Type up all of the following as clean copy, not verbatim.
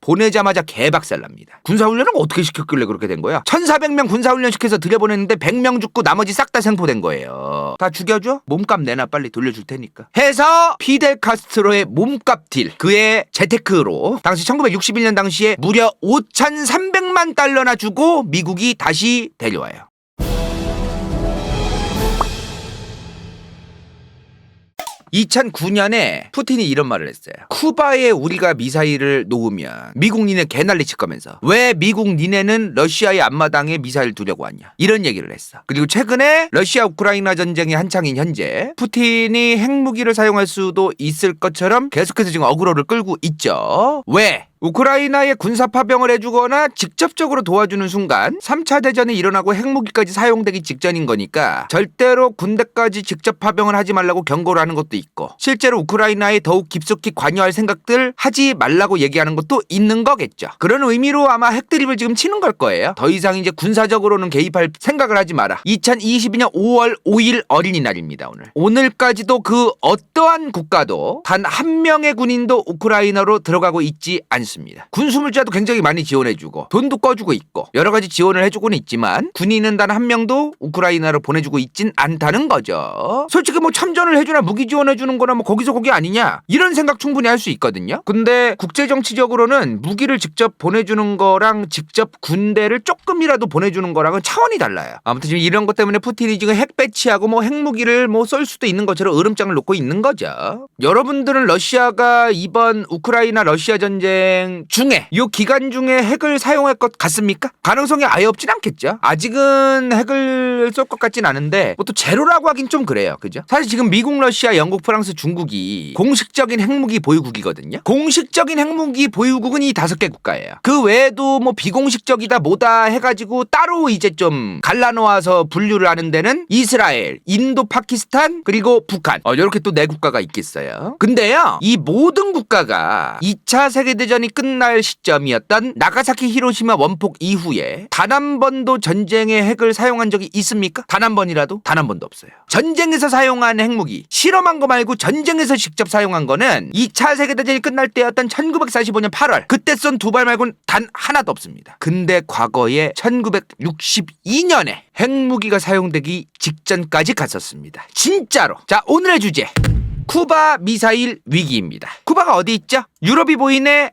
보내자마자 개박살납니다. 군사훈련을 어떻게 시켰길래 그렇게 된 거야? 1400명 군사훈련 시켜서 들여보냈는데 100명 죽고 나머지 싹 다 생포된 거예요. 다 죽여줘? 몸값 내놔, 빨리 돌려줄 테니까 해서 피델 카스트로의 몸값 딜, 그의 재테크로 당시 1961년 당시에 무려 5,300만 달러나 주고 미국이 다시 데려와요. 2009년에 푸틴이 이런 말을 했어요. 쿠바에 우리가 미사일을 놓으면 미국 니네 개난리 칠 거면서 왜 미국 니네는 러시아의 앞마당에 미사일 두려고 왔냐, 이런 얘기를 했어. 그리고 최근에 러시아 우크라이나 전쟁이 한창인 현재 푸틴이 핵무기를 사용할 수도 있을 것처럼 계속해서 지금 어그로를 끌고 있죠. 왜? 우크라이나에 군사 파병을 해주거나 직접적으로 도와주는 순간 3차 대전이 일어나고 핵무기까지 사용되기 직전인 거니까 절대로 군대까지 직접 파병을 하지 말라고 경고를 하는 것도 있고, 실제로 우크라이나에 더욱 깊숙이 관여할 생각들 하지 말라고 얘기하는 것도 있는 거겠죠. 그런 의미로 아마 핵드립을 지금 치는 걸 거예요. 더 이상 이제 군사적으로는 개입할 생각을 하지 마라. 2022년 5월 5일 어린이날입니다. 오늘까지도 그 어떠한 국가도 단 한 명의 군인도 우크라이나로 들어가고 있지 않습니다. 군수물자도 굉장히 많이 지원해주고 돈도 꺼주고 있고 여러 가지 지원을 해주고는 있지만 군인은 단 한 명도 우크라이나로 보내주고 있진 않다는 거죠. 솔직히 뭐 참전을 해주나 무기 지원해주는 거나 뭐 거기서 거기 아니냐, 이런 생각 충분히 할 수 있거든요. 근데 국제정치적으로는 무기를 직접 보내주는 거랑 직접 군대를 조금이라도 보내주는 거랑은 차원이 달라요. 아무튼 지금 이런 것 때문에 푸틴이 지금 핵 배치하고 뭐 핵무기를 뭐 쏠 수도 있는 것처럼 으름장을 놓고 있는 거죠. 여러분들은 러시아가 이번 우크라이나 러시아 전쟁 중에 이 기간 중에 핵을 사용할 것 같습니까? 가능성이 아예 없진 않겠죠. 아직은 핵을 쏠 것 같진 않은데 뭐 또 제로라고 하긴 좀 그래요. 그죠? 사실 지금 미국, 러시아, 영국, 프랑스, 중국이 공식적인 핵무기 보유국이거든요. 공식적인 핵무기 보유국은 이 5개 국가예요. 그 외에도 뭐 비공식적이다 뭐다 해가지고 따로 이제 좀 갈라놓아서 분류를 하는 데는 이스라엘, 인도, 파키스탄, 그리고 북한, 이렇게 또 4국가가 있겠어요. 근데요, 이 모든 국가가 2차 세계대전이 끝날 시점이었던 나가사키 히로시마 원폭 이후에 단 한 번도 전쟁에 핵을 사용한 적이 있습니까? 단 한 번이라도? 단 한 번도 없어요. 전쟁에서 사용한 핵무기, 실험한 거 말고 전쟁에서 직접 사용한 거는 2차 세계대전이 끝날 때였던 1945년 8월 그때 쏜 2발 말고는 단 하나도 없습니다. 근데 과거에 1962년에 핵무기가 사용되기 직전까지 갔었습니다. 진짜로. 자, 오늘의 주제, 쿠바 미사일 위기입니다. 쿠바가 어디 있죠? 유럽이 보이네.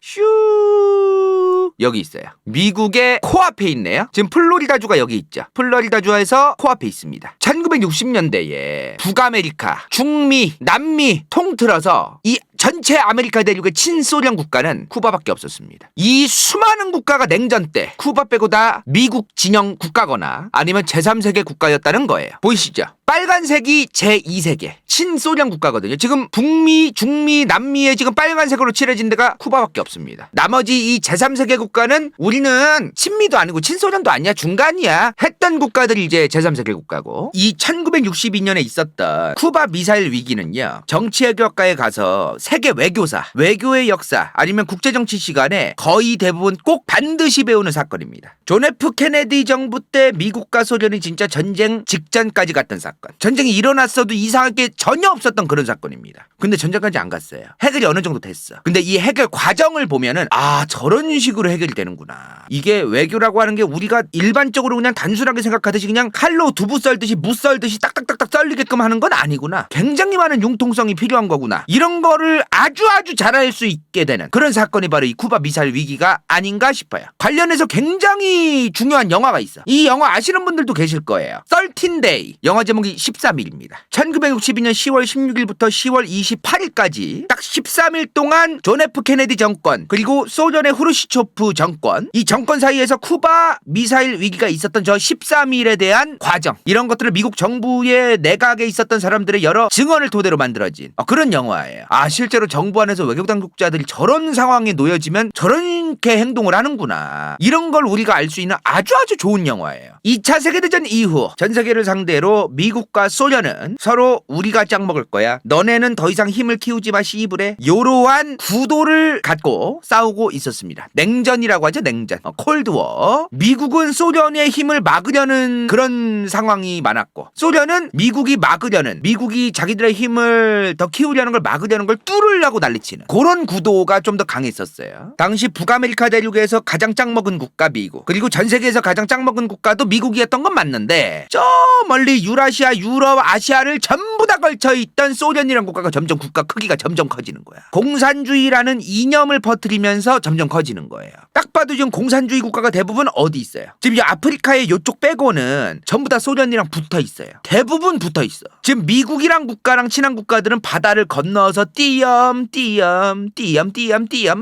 여기 있어요. 미국의 코앞에 있네요. 지금 플로리다주가 여기 있죠. 플로리다주에서 코앞에 있습니다. 1960년대에 북아메리카, 중미, 남미 통틀어서 이 전체 아메리카 대륙의 친소련 국가는 쿠바밖에 없었습니다. 이 수많은 국가가 냉전 때 쿠바 빼고 다 미국 진영 국가거나 아니면 제3세계 국가였다는 거예요. 보이시죠? 빨간색이 제2세계 친소련 국가거든요. 지금 북미, 중미, 남미에 지금 빨간색으로 칠해진 데가 쿠바밖에 없습니다. 나머지 이 제3세계 국가는 우리는 친미도 아니고 친소련도 아니야, 중간이야 했던 국가들이 이제 제3세계 국가고, 이 1962년에 있었던 쿠바 미사일 위기는요, 정치외교학과에 가서 세계 외교사, 외교의 역사 아니면 국제정치 시간에 거의 대부분 꼭 반드시 배우는 사건입니다. 존 F 케네디 정부 때 미국과 소련이 진짜 전쟁 직전까지 갔던 사건, 전쟁이 일어났어도 이상할 게 전혀 없었던 그런 사건입니다. 근데 전쟁까지 안 갔어요. 해결이 어느 정도 됐어. 근데 이 해결 과정을 보면은 저런 식으로 해결이 되는구나. 이게 외교라고 하는 게 우리가 일반적으로 그냥 단순하게 생각하듯이 그냥 칼로 두부 썰듯이 무 썰듯이 딱딱딱딱 썰리게끔 하는 건 아니구나. 굉장히 많은 융통성이 필요한 거구나. 이런 거를 아주 잘할 수 있게 되는 그런 사건이 바로 이 쿠바 미사일 위기가 아닌가 싶어요. 관련해서 굉장히 중요한 영화가 있어. 이 영화 아시는 분들도 계실 거예요. 13day. 영화 제목이 13일입니다. 1962년 10월 16일부터 10월 28일까지 딱 13일 동안 존 F 케네디 정권 그리고 소련의 후르시초프 정권, 이 정권 사이에서 쿠바 미사일 위기가 있었던 저 13일에 대한 과정, 이런 것들을 미국 정부의 내각에 있었던 사람들의 여러 증언을 토대로 만들어진 그런 영화예요. 실제로 정부 안에서 외교당국자들이 저런 상황에 놓여지면 저렇게 행동을 하는구나, 이런 걸 우리가 알 수 있는 아주 좋은 영화예요. 2차 세계대전 이후 전 세계를 상대로 미국과 소련은 서로 우리가 짱 먹을 거야, 너네는 더 이상 힘을 키우지 마 씨부레, 요러한 구도를 갖고 싸우고 있었습니다. 냉전이라고 하죠. 냉전, 콜드워. 미국은 소련의 힘을 막으려는 그런 상황이 많았고, 소련은 미국이 막으려는, 미국이 자기들의 힘을 더 키우려는 걸 막으려는 걸 뚫으려고 난리치는 그런 구도가 좀 더 강했었어요. 당시 북한 남아메리카 대륙에서 가장 짱 먹은 국가 미국, 그리고 전 세계에서 가장 짱 먹은 국가도 미국이었던 건 맞는데 저 멀리 유라시아, 유럽, 아시아를 전부 다 걸쳐있던 소련이라는 국가가 점점 국가 크기가 점점 커지는 거야. 공산주의라는 이념을 퍼뜨리면서 점점 커지는 거예요. 딱 봐도 지금 공산주의 국가가 대부분 어디 있어요? 지금 이 아프리카의 요쪽 빼고는 전부 다 소련이랑 붙어 있어요. 대부분 붙어 있어. 지금 미국이랑 국가랑 친한 국가들은 바다를 건너서 띄엄띄엄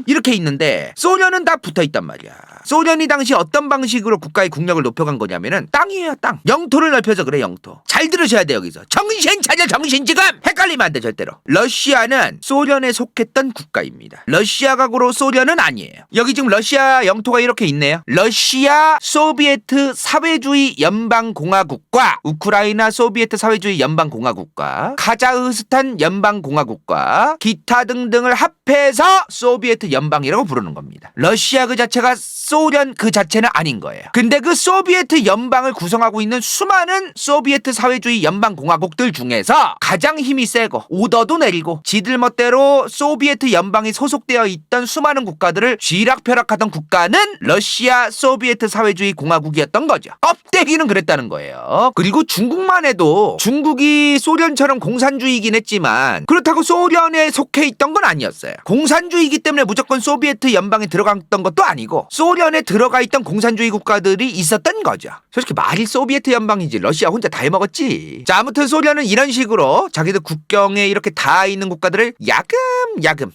이렇게 있는데 소련은 다 붙어 있단 말이야. 소련이 당시 어떤 방식으로 국가의 국력을 높여간 거냐면은 땅이에요, 땅. 영토를 넓혀서 그래, 영토. 잘 들으셔야 돼, 여기서. 정신 차려, 정신 지금! 헷갈리면 안 돼, 절대로. 러시아는 소련에 속했던 국가입니다. 러시아각으로 소련은 아니에요. 여기 지금 러시아 영토가 이렇게 있네요. 러시아 소비에트 사회주의 연방공화국과 우크라이나 소비에트 사회주의 연방공화국과 카자흐스탄 연방공화국과 기타 등등을 합해서 소비에트 연방이라고 부르는 겁니다. 러시아 그 자체가 소련 그 자체는 아닌 거예요. 근데 그 소비에트 연방을 구성하고 있는 수많은 소비에트 사회주의 연방공화국들 중에서 가장 힘이 세고 오더도 내리고 지들 멋대로 소비에트 연방이 소속되어 있던 수많은 국가들을 쥐락펴락하던 국가는 러시아 소비에트 사회주의 공화국이었던 거죠. 껍데기는 그랬다는 거예요. 그리고 중국만 해도 중국이 소련처럼 공산주의이긴 했지만 그렇다고 소련에 속해 있던 건 아니었어요. 공산주의이기 때문에 무조건 소비에트 연방에 들어갔던 것도 아니고 소련에 들어가 있던 공산주의 국가들이 있었던 거죠. 솔직히 말이 소비에트 연방이지 러시아 혼자 다 해먹었지. 자, 아무튼 소련은 이런 식으로 자기들 국경에 이렇게 닿아 있는 국가들을 야금야금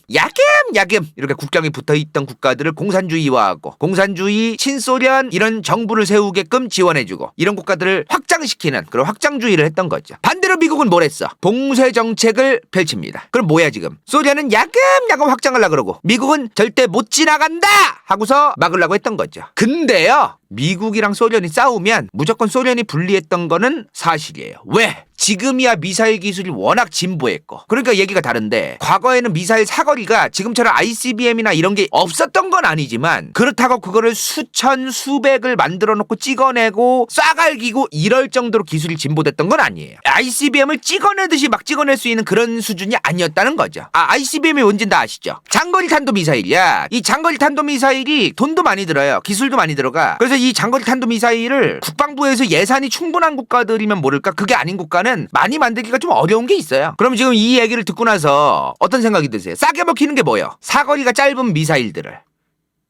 이렇게 국경에 붙어있던 국가들을 공산주의화하고 공산주의 친소련 이런 정부를 세우게끔 지원해주고 이런 국가들을 확장시키는 그런 확장주의를 했던 거죠. 반대로 미국은 뭘 했어? 봉쇄 정책을 펼칩니다. 그럼 뭐야 지금? 소련은 야금야금 확장하려고 그러고 미국은 절대 못 지나간다 하고서 막으려고 했던 거죠. 근데요, 미국이랑 소련이 싸우면 무조건 소련이 불리했던 거는 사실이에요. 왜? 지금이야 미사일 기술이 워낙 진보했고 그러니까 얘기가 다른데 과거에는 미사일 사거리가 지금처럼 ICBM이나 이런 게 없었던 건 아니지만 그렇다고 그거를 수천 수백을 만들어 놓고 찍어내고 쏴갈기고 이럴 정도로 기술이 진보됐던 건 아니에요. ICBM을 찍어내듯이 막 찍어낼 수 있는 그런 수준이 아니었다는 거죠. ICBM이 뭔진 다 아시죠? 장거리 탄도미사일이야. 이 장거리 탄도미사일이 돈도 많이 들어요. 기술도 많이 들어가. 그래서 이 장거리 탄도미사일을 국방부에서 예산이 충분한 국가들이면 모를까 그게 아닌 국가는 많이 만들기가 좀 어려운 게 있어요. 그럼 지금 이 얘기를 듣고 나서 어떤 생각이 드세요? 싸게 먹히는 게 뭐예요? 사거리가 짧은 미사일들을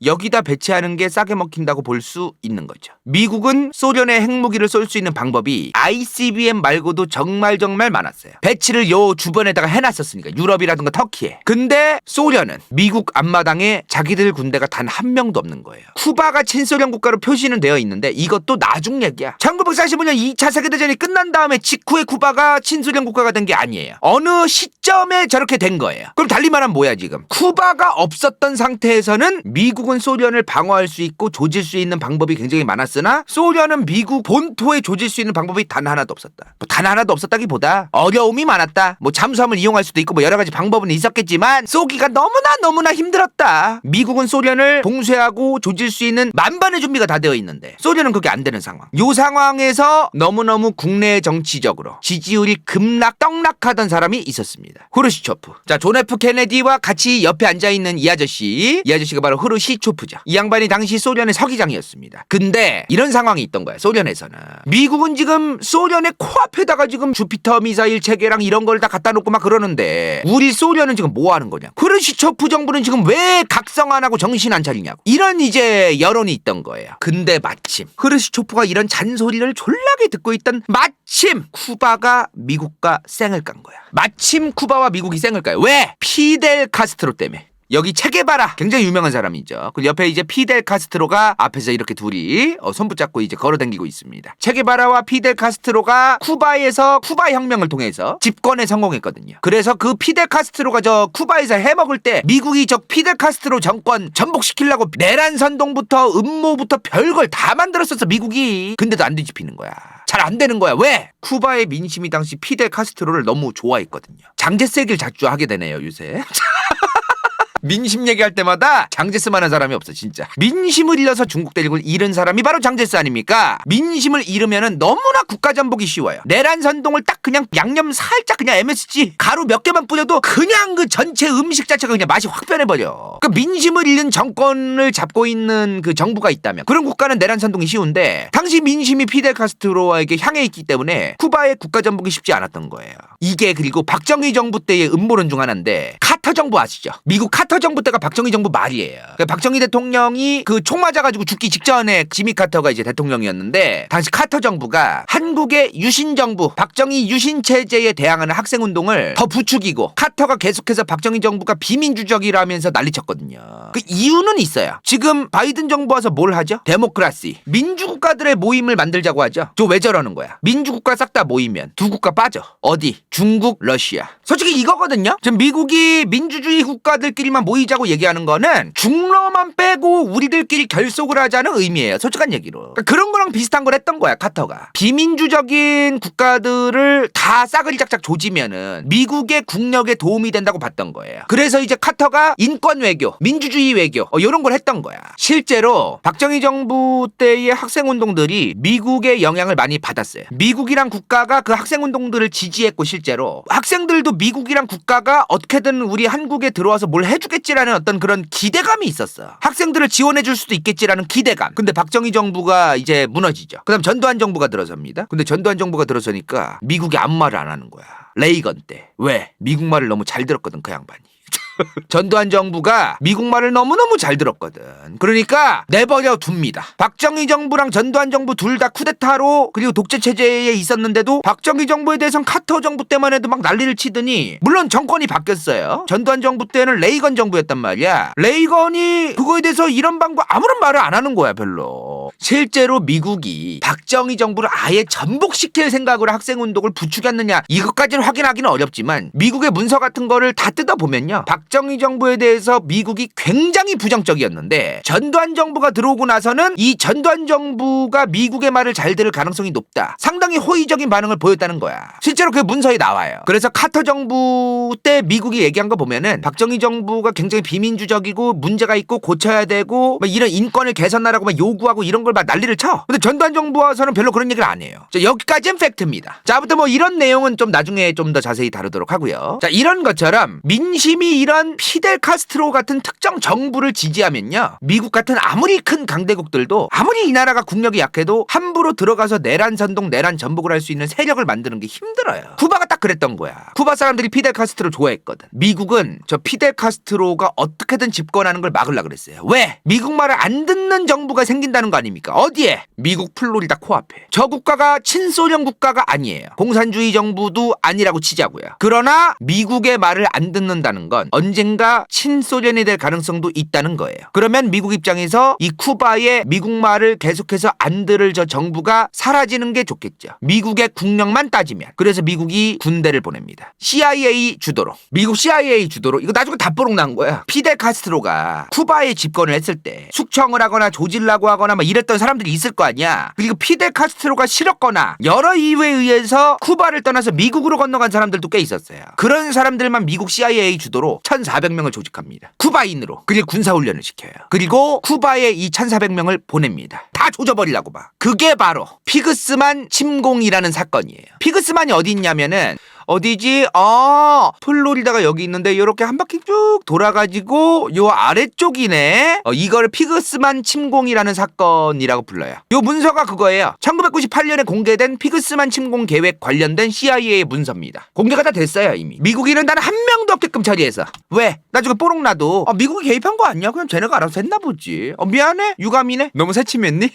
여기다 배치하는 게 싸게 먹힌다고 볼 수 있는 거죠. 미국은 소련의 핵무기를 쏠 수 있는 방법이 ICBM 말고도 정말 많았어요. 배치를 요 주변에다가 해놨었으니까 유럽이라든가 터키에. 근데 소련은 미국 앞마당에 자기들 군대가 단 한 명도 없는 거예요. 쿠바가 친소련 국가로 표시는 되어 있는데 이것도 나중 얘기야. 1945년 2차 세계대전이 끝난 다음에 직후에 쿠바가 친소련 국가가 된 게 아니에요. 어느 시점에 저렇게 된 거예요. 그럼 달리 말하면 뭐야 지금? 쿠바가 없었던 상태에서는 미국은 소련을 방어할 수 있고 조질 수 있는 방법이 굉장히 많았으나 소련은 미국 본토에 조질 수 있는 방법이 단 하나도 없었다. 단 하나도 없었다기보다 어려움이 많았다. 잠수함을 이용할 수도 있고 여러 가지 방법은 있었겠지만 쏘기가 너무나 힘들었다. 미국은 소련을 봉쇄하고 조질 수 있는 만반의 준비가 다 되어 있는데 소련은 그게 안 되는 상황. 요 상황에서 너무너무 국내 정치적으로 지지율이 떡락하던 사람이 있었습니다. 후르시초프. 자, 존 F 케네디와 같이 옆에 앉아있는 이 아저씨가 바로 후르시초프죠. 이 양반이 당시 소련의 서기장이었습니다. 근데 이런 상황이 있던 거야. 소련에서는 미국은 지금 소련의 코앞에다가 지금 주피터 미사일 체계랑 이런 걸 다 갖다 놓고 막 그러는데 우리 소련은 지금 뭐 하는 거냐? 후르시초프 정부는 지금 왜 각성 안 하고 정신 안 차리냐고 이런 이제 여론이 있던 거예요. 근데 마침 후르시초프가 이런 잔소리를 졸라게 듣고 있던 마침 쿠바가 미국과 쌩을 깐 거야. 마침 쿠바와 미국이 쌩을 까요. 왜? 피델 카스트로 때문에. 여기 체게바라 굉장히 유명한 사람이죠. 그 옆에 이제 피델 카스트로가 앞에서 이렇게 둘이 손 붙잡고 이제 걸어다니고 있습니다. 체게바라와 피델 카스트로가 쿠바에서 쿠바 혁명을 통해서 집권에 성공했거든요. 그래서 그 피델 카스트로가 저 쿠바에서 해먹을 때 미국이 저 피델 카스트로 정권 전복시키려고 내란 선동부터 음모부터 별걸 다 만들었었어 미국이. 근데도 안 뒤집히는 거야. 잘 안 되는 거야. 왜? 쿠바의 민심이 당시 피델 카스트로를 너무 좋아했거든요. 장제세기를 자주 하게 되네요 요새. 민심 얘기할 때마다 장제스만한 사람이 없어 진짜. 민심을 잃어서 중국 대륙을 잃은 사람이 바로 장제스 아닙니까? 민심을 잃으면은 너무나 국가전복이 쉬워요. 내란 선동을 딱 그냥 양념 살짝 그냥 MSG 가루 몇 개만 뿌려도 그냥 그 전체 음식 자체가 그냥 맛이 확 변해버려. 그 민심을 잃는 정권을 잡고 있는 그 정부가 있다면 그런 국가는 내란 선동이 쉬운데 당시 민심이 피델 카스트로에게 향해 있기 때문에 쿠바의 국가전복이 쉽지 않았던 거예요. 이게 그리고 박정희 정부 때의 음모론 중 하나인데 카터 정부 아시죠? 미국 카터 정부 때가 박정희 정부 말이에요. 그러니까 박정희 대통령이 그 총 맞아가지고 죽기 직전에 지미 카터가 이제 대통령이었는데 당시 카터 정부가 한국의 유신 정부 박정희 유신 체제에 대항하는 학생 운동을 더 부추기고 카터가 계속해서 박정희 정부가 비민주적이라면서 난리쳤거든요. 그 이유는 있어요. 지금 바이든 정부 와서 뭘 하죠? 데모크라시 민주국가들의 모임을 만들자고 하죠. 저 왜 저러는 거야? 민주국가 싹 다 모이면 두 국가 빠져. 어디? 중국, 러시아. 솔직히 이거거든요. 지금 미국이 민주주의 국가들끼리만 모이자고 얘기하는 거는 중러만 빼고 우리들끼리 결속을 하자는 의미예요. 솔직한 얘기로. 그러니까 그런 거랑 비슷한 걸 했던 거야 카터가. 비민주적인 국가들을 다 싸그리 짝짝 조지면은 미국의 국력에 도움이 된다고 봤던 거예요. 그래서 이제 카터가 인권 외교, 민주주의 외교 이런 걸 했던 거야. 실제로 박정희 정부 때의 학생운동들이 미국의 영향을 많이 받았어요. 미국이란 국가가 그 학생운동들을 지지했고 실제로 학생들도 미국이란 국가가 어떻게든 우리 한국에 들어와서 뭘 해주겠지라는 어떤 그런 기대감이 있었어. 학생들을 지원해줄 수도 있겠지라는 기대감. 근데 박정희 정부가 이제 무너지죠. 그 다음 전두환 정부가 들어섭니다. 근데 전두환 정부가 들어서니까 미국이 아무 말을 안 하는 거야. 레이건 때. 왜? 미국 말을 너무 잘 들었거든 그 양반이. 전두환 정부가 미국 말을 너무너무 잘 들었거든. 그러니까 내버려 둡니다. 박정희 정부랑 전두환 정부 둘 다 쿠데타로 그리고 독재 체제에 있었는데도 박정희 정부에 대해서는 카터 정부 때만 해도 막 난리를 치더니 물론 정권이 바뀌었어요. 전두환 정부 때는 레이건 정부였단 말이야. 레이건이 그거에 대해서 이런 방법 아무런 말을 안 하는 거야 별로. 실제로 미국이 박정희 정부를 아예 전복시킬 생각으로 학생운동을 부추겼느냐 이것까지는 확인하기는 어렵지만 미국의 문서 같은 거를 다 뜯어보면요. 박정희 정부에 대해서 미국이 굉장히 부정적이었는데 전두환 정부가 들어오고 나서는 이 전두환 정부가 미국의 말을 잘 들을 가능성이 높다. 상당히 호의적인 반응을 보였다는 거야. 실제로 그 문서에 나와요. 그래서 카터 정부 때 미국이 얘기한 거 보면은 박정희 정부가 굉장히 비민주적이고 문제가 있고 고쳐야 되고 막 이런 인권을 개선하라고 막 요구하고 이런 걸 막 난리를 쳐. 근데 전두환 정부 와서는 별로 그런 얘기를 안 해요. 자, 여기까지는 팩트입니다. 자, 아무튼 뭐 이런 내용은 좀 나중에 좀 더 자세히 다루도록 하고요. 자, 이런 것처럼 민심이 이런 피델 카스트로 같은 특정 정부를 지지하면요. 미국 같은 아무리 큰 강대국들도 아무리 이 나라가 국력이 약해도 함부로 들어가서 내란 선동, 내란 전복을 할 수 있는 세력을 만드는 게 힘들어요. 쿠바가 딱 그랬던 거야. 쿠바 사람들이 피델 카스트로 좋아했거든. 미국은 저 피델 카스트로가 어떻게든 집권하는 걸 막으려고 그랬어요. 왜? 미국 말을 안 듣는 정부가 생긴다는 거 아닙니까? 어디에? 미국 플로리다 코앞에. 저 국가가 친소련 국가가 아니에요. 공산주의 정부도 아니라고 치자고요. 그러나 미국의 말을 안 듣는다는 건 언젠가 친소련이 될 가능성도 있다는 거예요. 그러면 미국 입장에서 이 쿠바의 미국 말을 계속해서 안 들을 저 정부가 사라지는 게 좋겠죠. 미국의 국력만 따지면. 그래서 미국이 군대를 보냅니다. CIA 주도로. 미국 CIA 주도로. 이거 나중에 다 뽀록 난 거야. 피델 카스트로가 쿠바에 집권을 했을 때 숙청을 하거나 조질라고 하거나 막 이랬던 사람들이 있을 거 아니야. 그리고 피델 카스트로가 싫었거나 여러 이유에 의해서 쿠바를 떠나서 미국으로 건너간 사람들도 꽤 있었어요. 그런 사람들만 미국 CIA 주도로 1,400명을 조직합니다. 쿠바인으로. 그리고 군사훈련을 시켜요. 그리고 쿠바에 이 1,400명을 보냅니다. 다 조져버리려고 봐. 그게 바로 피그스만 침공이라는 사건이에요. 피그스만이 어디 있냐면은 어디지? 플로리다가 여기 있는데 이렇게 한 바퀴 쭉 돌아가지고 요 아래쪽이네. 이걸 피그스만 침공이라는 사건이라고 불러요. 요 문서가 그거예요. 1998년에 공개된 피그스만 침공 계획 관련된 CIA 문서입니다. 공개가 다 됐어요 이미. 미국인은 단 한 명도 없게끔 처리해서. 왜? 나중에 뽀록 나도 미국이 개입한 거 아니야? 그냥 쟤네가 알아서 했나 보지. 미안해. 유감이네. 너무 새침했니?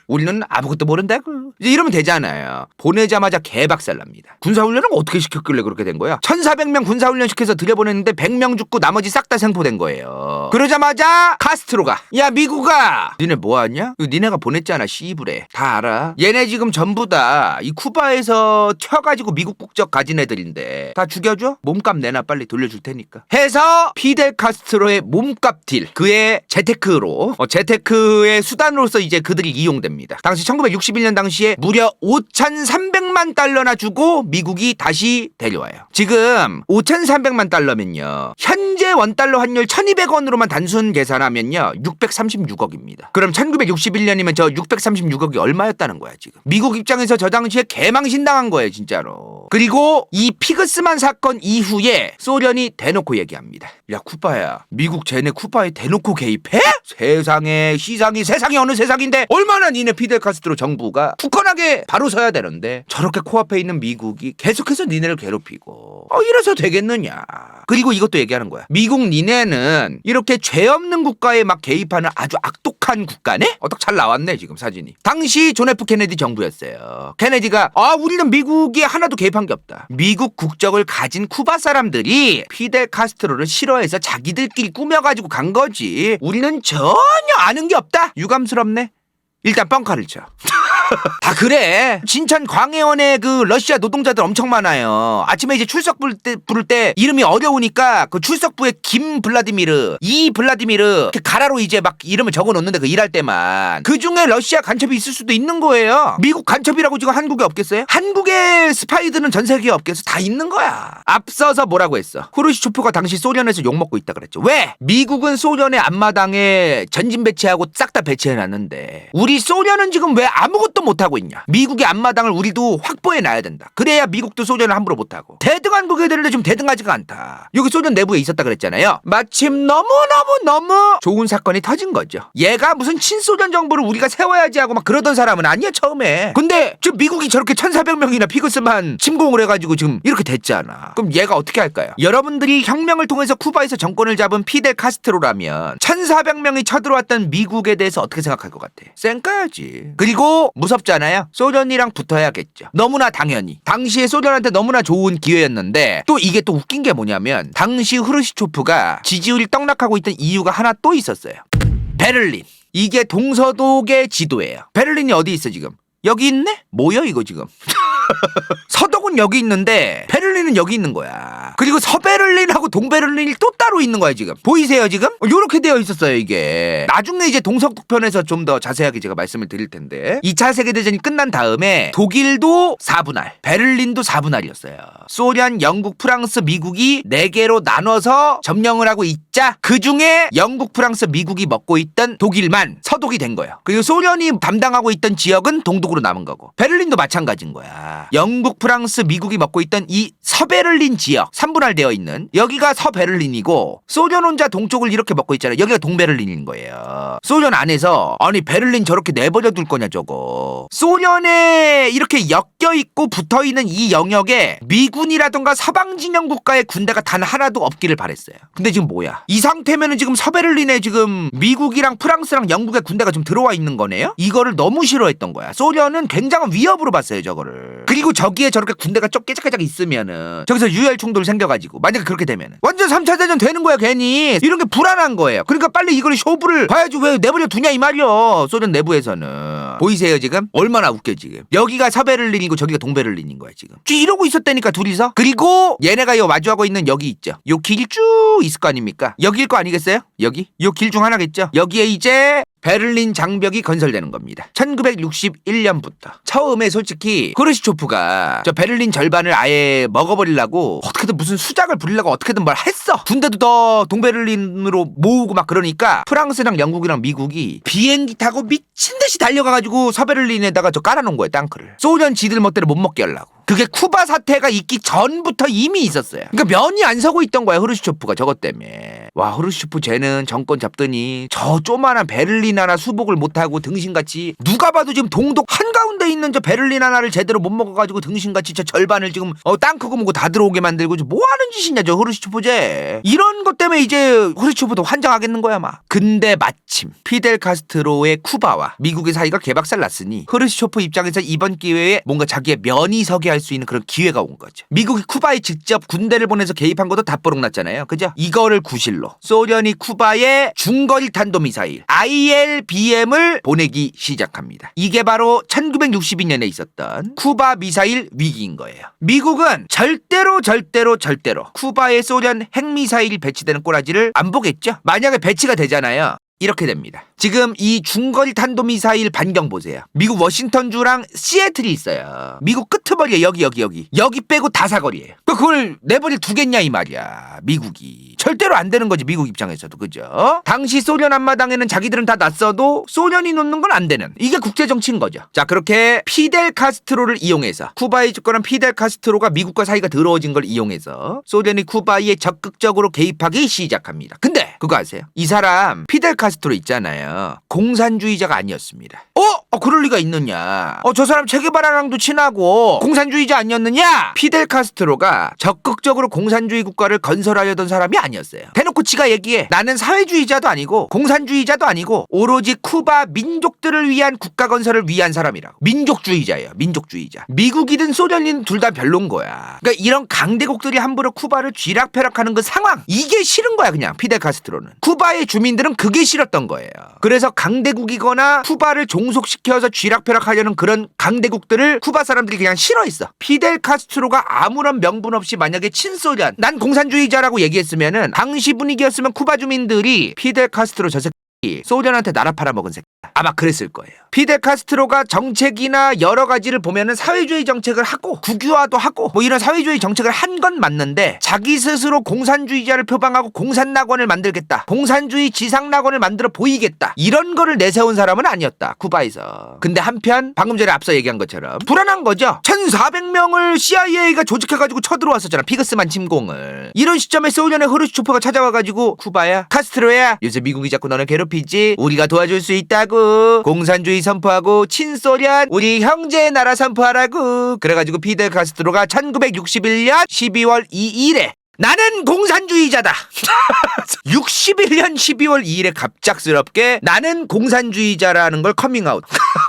우리는 아무것도 모른다고. 이제 이러면 되잖아요. 보내자마자 개박살납니다. 군사훈련은 어떻게 시켰길래 그렇게 된 거야? 1,400명 군사훈련 시켜서 들여보냈는데 100명 죽고 나머지 싹 다 생포된 거예요. 그러자마자 카스트로가 야 미국아 니네 뭐하냐? 니네가 보냈잖아 씨부레. 다 알아. 얘네 지금 전부 다 이 쿠바에서 튀어가지고 미국 국적 가진 애들인데 다 죽여줘? 몸값 내놔 빨리 돌려줄 테니까 해서 피델 카스트로의 몸값 딜 그의 재테크로 재테크의 수단으로서 이제 그들이 이용됩니다. 당시 1961년 당시에 무려 5,300만 달러나 주고 미국이 다시 데려와요. 지금 5,300만 달러면요, 현재 원달러 환율 1,200원으로만 단순 계산하면요 636억입니다. 그럼 1961년이면 저 636억이 얼마였다는 거야 지금. 미국 입장에서 저 당시에 개망신당한 거예요 진짜로. 그리고 이 피그스만 사건 이후에 소련이 대놓고 얘기합니다. 야 쿠바야, 미국 쟤네 쿠바에 대놓고 개입해? 세상에 세상이 어느 세상인데 얼마나 니네 피델 카스트로 정부가 굳건하게 바로 서야 되는데 저렇게 코앞에 있는 미국이 계속해서 니네를 괴롭히고 이래서 되겠느냐. 그리고 이것도 얘기하는 거야. 미국 니네는 이렇게 죄 없는 국가에 막 개입하는 아주 악독한 국가네? 딱 잘 나왔네 지금 사진이. 당시 존 F 케네디 정부였어요. 케네디가 우리는 미국이 하나도 개입한 게 없다. 미국 국적을 가진 쿠바 사람들이 피델 카스트로를 싫어해서 자기들끼리 꾸며가지고 간 거지. 우리는 전혀 아는 게 없다. 유감스럽네. 일단 뻥카를 쳐. 다 그래. 진천 광해원에 그 러시아 노동자들 엄청 많아요. 아침에 이제 출석 부를 때 이름이 어려우니까 그 출석부에 김 블라디미르, 이 블라디미르 이렇게 가라로 이제 막 이름을 적어 놓는데 그 일할 때만 그 중에 러시아 간첩이 있을 수도 있는 거예요. 미국 간첩이라고 지금 한국에 없겠어요? 한국의 스파이들은 전 세계에 없겠어? 다 있는 거야. 앞서서 뭐라고 했어? 후르시초프가 당시 소련에서 욕먹고 있다 그랬죠. 왜? 미국은 소련의 앞마당에 전진 배치하고 싹 다 배치해놨는데 우리 소련은 지금 왜 아무것도 못하고 있냐. 미국의 앞마당을 우리도 확보해놔야 된다. 그래야 미국도 소련을 함부로 못하고. 대등한 국가에 되는데 좀 대등하지가 않다. 여기 소련 내부에 있었다 그랬잖아요. 마침 너무 좋은 사건이 터진 거죠. 얘가 무슨 친소련 정부를 우리가 세워야지 하고 막 그러던 사람은 아니야 처음에. 근데 지금 미국이 저렇게 1,400명이나 피그스만 침공을 해가지고 지금 이렇게 됐잖아. 그럼 얘가 어떻게 할까요? 여러분들이 혁명을 통해서 쿠바에서 정권을 잡은 피델 카스트로라면 1,400명이 쳐들어왔던 미국에 대해서 어떻게 생각할 것 같아? 쌩까야지. 그리고 무섭잖아요. 소련이랑 붙어야겠죠. 너무나 당연히. 당시에 소련한테 너무나 좋은 기회였는데 또 이게 또 웃긴 게 뭐냐면 당시 후르시초프가 지지율이 떡락하고 있던 이유가 하나 또 있었어요. 베를린. 이게 동서독의 지도예요. 베를린이 어디 있어 지금? 여기 있네? 뭐야 이거 지금? 서독은 여기 있는데 베를린은 여기 있는 거야. 그리고 서베를린하고 동베를린이 또 따로 있는 거야 지금. 보이세요 지금? 요렇게 되어 있었어요 이게. 나중에 이제 동서독 편에서 좀 더 자세하게 제가 말씀을 드릴 텐데 2차 세계대전이 끝난 다음에 독일도 4분할, 베를린도 4분할이었어요. 소련, 영국, 프랑스, 미국이 4개로 나눠서 점령을 하고 있자 그 중에 영국, 프랑스, 미국이 먹고 있던 독일만 서독이 된 거예요. 그리고 소련이 담당하고 있던 지역은 동독으로 남은 거고 베를린도 마찬가지인 거야. 영국, 프랑스, 미국이 먹고 있던 이 서베를린 지역 3분할 되어 있는 여기가 서베를린이고 소련 혼자 동쪽을 이렇게 먹고 있잖아요. 여기가 동베를린인 거예요. 소련 안에서 아니 베를린 저렇게 내버려 둘 거냐 저거. 소련에 이렇게 엮여있고 붙어있는 이 영역에 미군이라던가 서방 진영 국가의 군대가 단 하나도 없기를 바랬어요. 근데 지금 뭐야? 이 상태면은 지금 서베를린에 지금 미국이랑 프랑스랑 영국의 군대가 좀 들어와 있는 거네요? 이거를 너무 싫어했던 거야. 소련은 굉장한 위협으로 봤어요 저거를. 그리고 저기에 저렇게 군대가 쪼깨작깨작 있으면은 저기서 유혈 충돌 생겨가지고 만약에 그렇게 되면은 완전 3차 대전 되는 거야 괜히. 이런 게 불안한 거예요. 그러니까 빨리 이걸 쇼부를 봐야지 왜 내버려 두냐 이 말이야. 소련 내부에서는. 보이세요 지금? 얼마나 웃겨 지금. 여기가 서베를린이고 저기가 동베를린인 거야 지금. 이러고 있었다니까 둘이서. 그리고 얘네가 요 마주하고 있는 여기 있죠. 요 길 쭉 있을 거 아닙니까? 여기일 거 아니겠어요? 여기? 요 길 중 하나겠죠? 여기에 이제 베를린 장벽이 건설되는 겁니다. 1961년부터. 처음에 솔직히 후르시초프가 저 베를린 절반을 아예 먹어버리려고 어떻게든 무슨 수작을 부리려고 어떻게든 뭘 했어. 군대도 더 동베를린으로 모으고 막 그러니까 프랑스랑 영국이랑 미국이 비행기 타고 미친듯이 달려가가지고 서베를린에다가 저 깔아놓은 거예요 땅크를. 소련 지들 멋대로 못 먹게 하려고. 그게 쿠바 사태가 있기 전부터 이미 있었어요. 그러니까 면이 안 서고 있던 거야 후르시초프가 저것 때문에. 와 후르시초프 쟤는 정권 잡더니 저 조만한 베를린 하나 수복을 못하고 등신같이 누가 봐도 지금 동독 한가운데 있는 저 베를린 하나를 제대로 못 먹어가지고 등신같이 저 절반을 지금 땅 크고 뭐고 다 들어오게 만들고 뭐 하는 짓이냐 저 후르시초프 쟤. 이런 것 때문에 이제 후르시초프도 환장하겠는 거야 막. 근데 마침 피델 카스트로의 쿠바와 미국의 사이가 개박살 났으니 후르시초프 입장에서 이번 기회에 뭔가 자기의 면이 서게 할 수 있는 그런 기회가 온 거죠. 미국이 쿠바에 직접 군대를 보내서 개입한 것도 다 뽀록났잖아요. 그죠? 이거를 구실로 소련이 쿠바에 중거리 탄도미사일 ILBM을 보내기 시작합니다. 이게 바로 1962년에 있었던 쿠바 미사일 위기인 거예요. 미국은 절대로 쿠바에 소련 핵미사일이 배치되는 꼬라지를 안 보겠죠. 만약에 배치가 되잖아요. 이렇게 됩니다. 지금 이 중거리 탄도미사일 반경 보세요. 미국 워싱턴주랑 시애틀이 있어요. 미국 끄트머리에 여기 빼고 다 사거리예요. 그걸 내버릴 두겠냐 이 말이야. 미국이. 절대로 안 되는 거지 미국 입장에서도. 그죠? 당시 소련 앞마당에는 자기들은 다 났어도 소련이 놓는 건 안 되는, 이게 국제정치인 거죠. 자, 그렇게 피델 카스트로를 이용해서, 쿠바에 집권한 피델 카스트로가 미국과 사이가 더러워진 걸 이용해서 소련이 쿠바에 적극적으로 개입하기 시작합니다. 근데 그거 아세요? 이 사람 피델 카스트로 있잖아요. 공산주의자가 아니었습니다. 그럴 리가 있느냐? 저 사람 체게바라랑도 친하고 공산주의자 아니었느냐? 피델 카스트로가 적극적으로 공산주의 국가를 건설하려던 사람이 아니었어요. 대놓고 지가 얘기해. 나는 사회주의자도 아니고 공산주의자도 아니고 오로지 쿠바 민족들을 위한 국가 건설을 위한 사람이라고. 민족주의자예요. 민족주의자. 미국이든 소련이든 둘 다 별론 거야. 그러니까 이런 강대국들이 함부로 쿠바를 쥐락펴락하는 그 상황, 이게 싫은 거야 그냥 피델 카스트로는. 쿠바의 주민들은 그게 싫었던 거예요. 그래서 강대국이거나 쿠바를 종속시켜서 쥐락펴락하려는 그런 강대국들을 쿠바 사람들이 그냥 싫어했어. 피델 카스트로가 아무런 명분 없이 만약에 친소련, 난 공산주의자라고 얘기했으면은 당시 분위기였으면 쿠바 주민들이 피델 카스트로 저 새끼 소련한테 나라 팔아먹은 새끼, 아마 그랬을 거예요. 피델 카스트로가 정책이나 여러 가지를 보면은 사회주의 정책을 하고 국유화도 하고 뭐 이런 사회주의 정책을 한 건 맞는데, 자기 스스로 공산주의자를 표방하고 공산낙원을 만들겠다, 공산주의 지상낙원을 만들어 보이겠다, 이런 거를 내세운 사람은 아니었다 쿠바에서. 근데 한편 방금 전에 앞서 얘기한 것처럼 불안한 거죠. 1400명을 CIA가 조직해가지고 쳐들어왔었잖아, 피그스만 침공을. 이런 시점에 소련의 흐르츠초프가 찾아와가지고 쿠바야, 카스트로야, 요새 미국이 자꾸 너네 괴롭히지, 우리가 도와줄 수 있다고, 공산주의 선포하고 친소련 우리 형제 나라 선포하라고. 그래가지고 피델 카스트로가 1961년 12월 2일에 나는 공산주의자다. 61년 12월 2일에 갑작스럽게 나는 공산주의자라는 걸 커밍아웃.